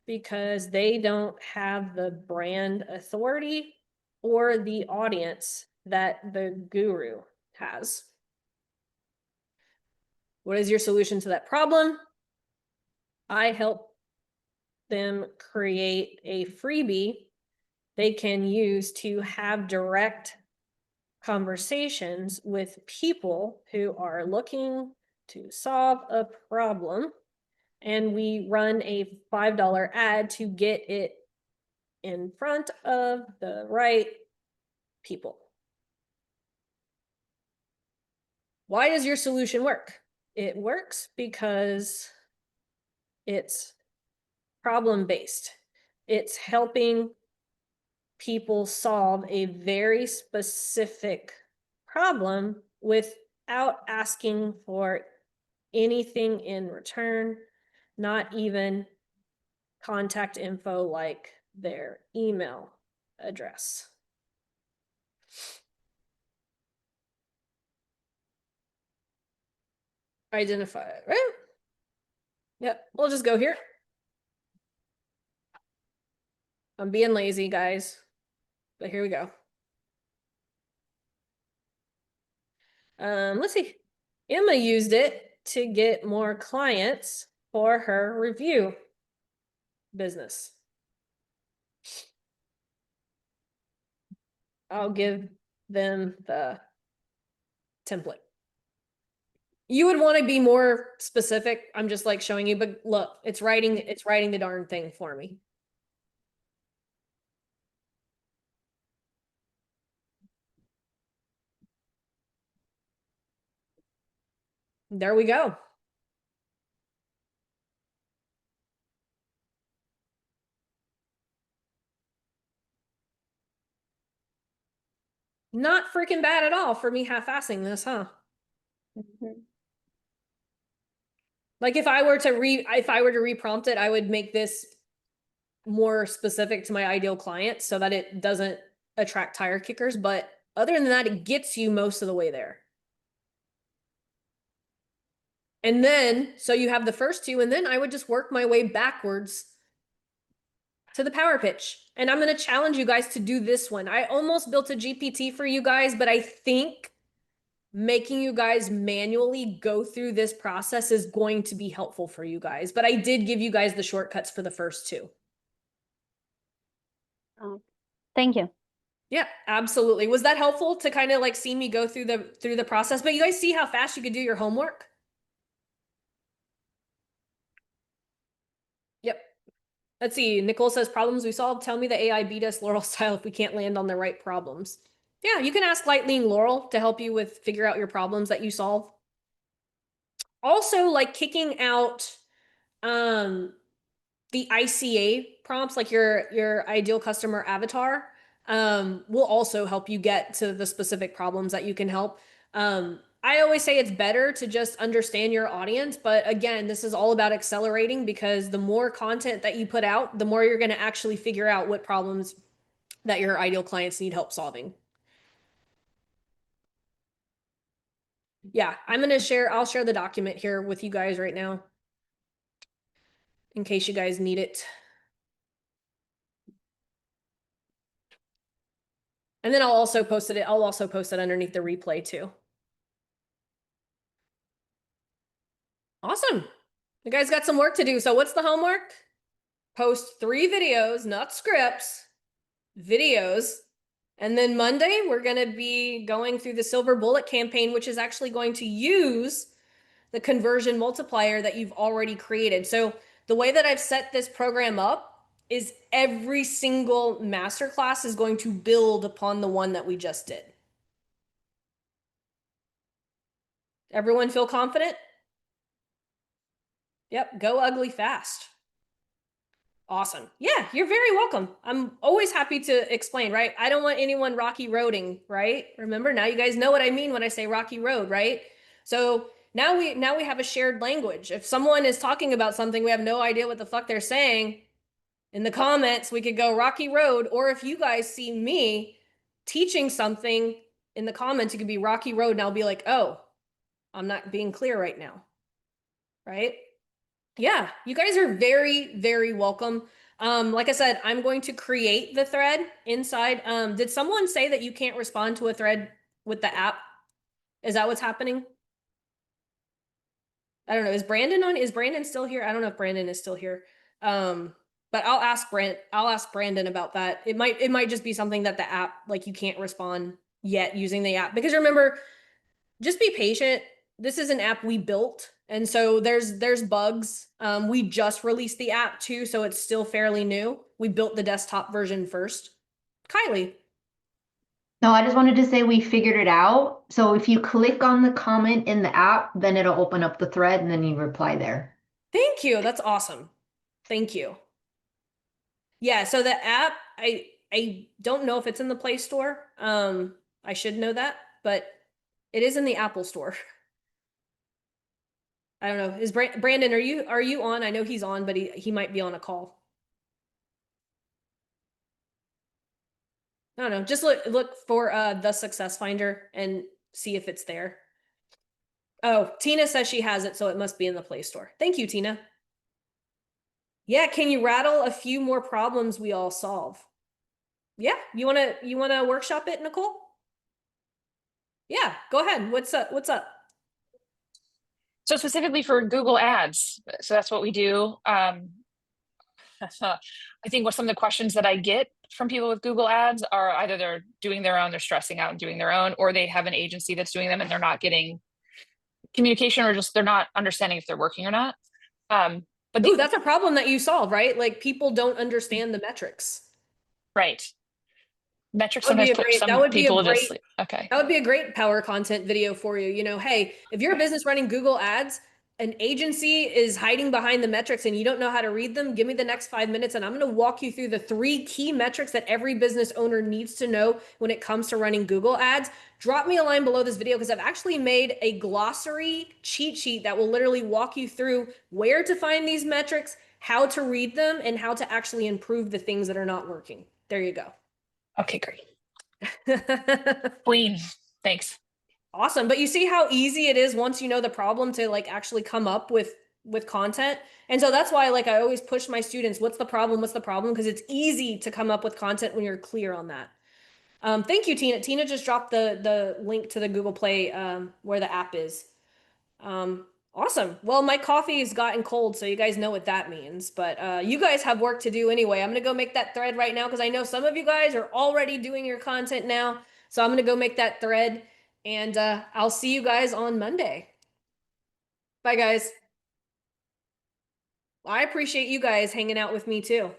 Because they don't have the brand authority or the audience that the guru has. What is your solution to that problem? I help them create a freebie they can use to have direct conversations with people who are looking to solve a problem. And we run a $5 ad to get it in front of the right people. Why does your solution work? It works because it's problem-based. It's helping people solve a very specific problem without asking for anything in return, not even contact info like their email address. Identify it, right? Yep, we'll just go here. I'm being lazy, guys, but here we go. Let's see. Emma used it to get more clients for her review business. I'll give them the template. You would want to be more specific. I'm just like showing you, but look, it's writing the darn thing for me. There we go. Not freaking bad at all for me half-assing this, huh? Mhm. Like if I were to reprompt it, I would make this more specific to my ideal client so that it doesn't attract tire kickers. But other than that, it gets you most of the way there. And then, so you have the first 2, and then I would just work my way backwards to the power pitch. And I'm going to challenge you guys to do this one. I almost built a GPT for you guys, but I think making you guys manually go through this process is going to be helpful for you guys. But I did give you guys the shortcuts for the first two. Thank you. Yeah, absolutely. Was that helpful to kind of like see me go through the process? But you guys see how fast you could do your homework? Yep. Let's see. Nicole says problems we solved. Tell me the AI beat us Laurel style if we can't land on the right problems. Yeah, you can ask Lightning Laurel to help you with figure out your problems that you solve. Also, like kicking out the ICA prompts, like your ideal customer avatar, will also help you get to the specific problems that you can help. I always say it's better to just understand your audience, but again, this is all about accelerating because the more content that you put out, the more you're going to actually figure out what problems that your ideal clients need help solving. Yeah, I'll share the document here with you guys right now in case you guys need it. And then I'll also post it underneath the replay too. Awesome. You guys got some work to do. So what's the homework? Post 3 videos, not scripts, videos. And then Monday, we're going to be going through the Silver Bullet campaign, which is actually going to use the conversion multiplier that you've already created. So the way that I've set this program up is every single masterclass is going to build upon the one that we just did. Everyone feel confident? Yep, go ugly fast. Awesome. Yeah, you're very welcome. I'm always happy to explain, right? I don't want anyone rocky roading, right? Remember, now you guys know what I mean when I say rocky road, right? So now we have a shared language. If someone is talking about something, we have no idea what the fuck they're saying. In the comments, we could go rocky road, or if you guys see me teaching something in the comments, it could be rocky road, and I'll be like, oh, I'm not being clear right now, right? Yeah, you guys are very, very welcome. Like I said, I'm going to create the thread inside. Did someone say that you can't respond to a thread with the app? Is that what's happening? I don't know. Is Brandon still here? I don't know if Brandon is still here. But I'll ask Brandon about that. It might just be something that the app, like you can't respond yet using the app. Because remember, just be patient. This is an app we built. And so there's bugs. We just released the app too, so it's still fairly new. We built the desktop version first. Kylie. No, I just wanted to say we figured it out. So if you click on the comment in the app, then it'll open up the thread and then you reply there. Thank you. That's awesome. Thank you. Yeah, so the app, I don't know if it's in the Play Store. I should know that, but it is in the Apple Store. I don't know. Is Brandon, are you on? I know he's on, but he might be on a call. I don't know. Just look for the Success Finder and see if it's there. Oh, Tina says she has it, so it must be in the Play Store. Thank you, Tina. Yeah, can you rattle a few more problems we all solve? Yeah, you wanna workshop it, Nicole? Yeah, go ahead. What's up? So specifically for Google Ads, so that's what we do. I think what some of the questions that I get from people with Google Ads are either they're doing their own, they're stressing out and doing their own, or they have an agency that's doing them and they're not getting communication, or just they're not understanding if they're working or not. But that's a problem that you solve, right? Like people don't understand the metrics. Right. Metrics sometimes put some people just okay. That would be a great power content video for you. You know, hey, if you're a business running Google Ads, an agency is hiding behind the metrics and you don't know how to read them, give me the next 5 minutes and I'm going to walk you through the 3 key metrics that every business owner needs to know when it comes to running Google Ads. Drop me a line below this video because I've actually made a glossary cheat sheet that will literally walk you through where to find these metrics, how to read them, and how to actually improve the things that are not working. There you go. Okay, great. Queen, thanks. Awesome. But you see how easy it is once you know the problem to like actually come up with with content. And so that's why like I always push my students, what's the problem? What's the problem? Because it's easy to come up with content when you're clear on that. Thank you, Tina. Tina just dropped the link to the Google Play where the app is. Awesome. Well, my coffee has gotten cold, so you guys know what that means. But you guys have work to do anyway. I'm gonna go make that thread right now because I know some of you guys are already doing your content now. So I'm gonna go make that thread, and I'll see you guys on Monday. Bye, guys. I appreciate you guys hanging out with me too.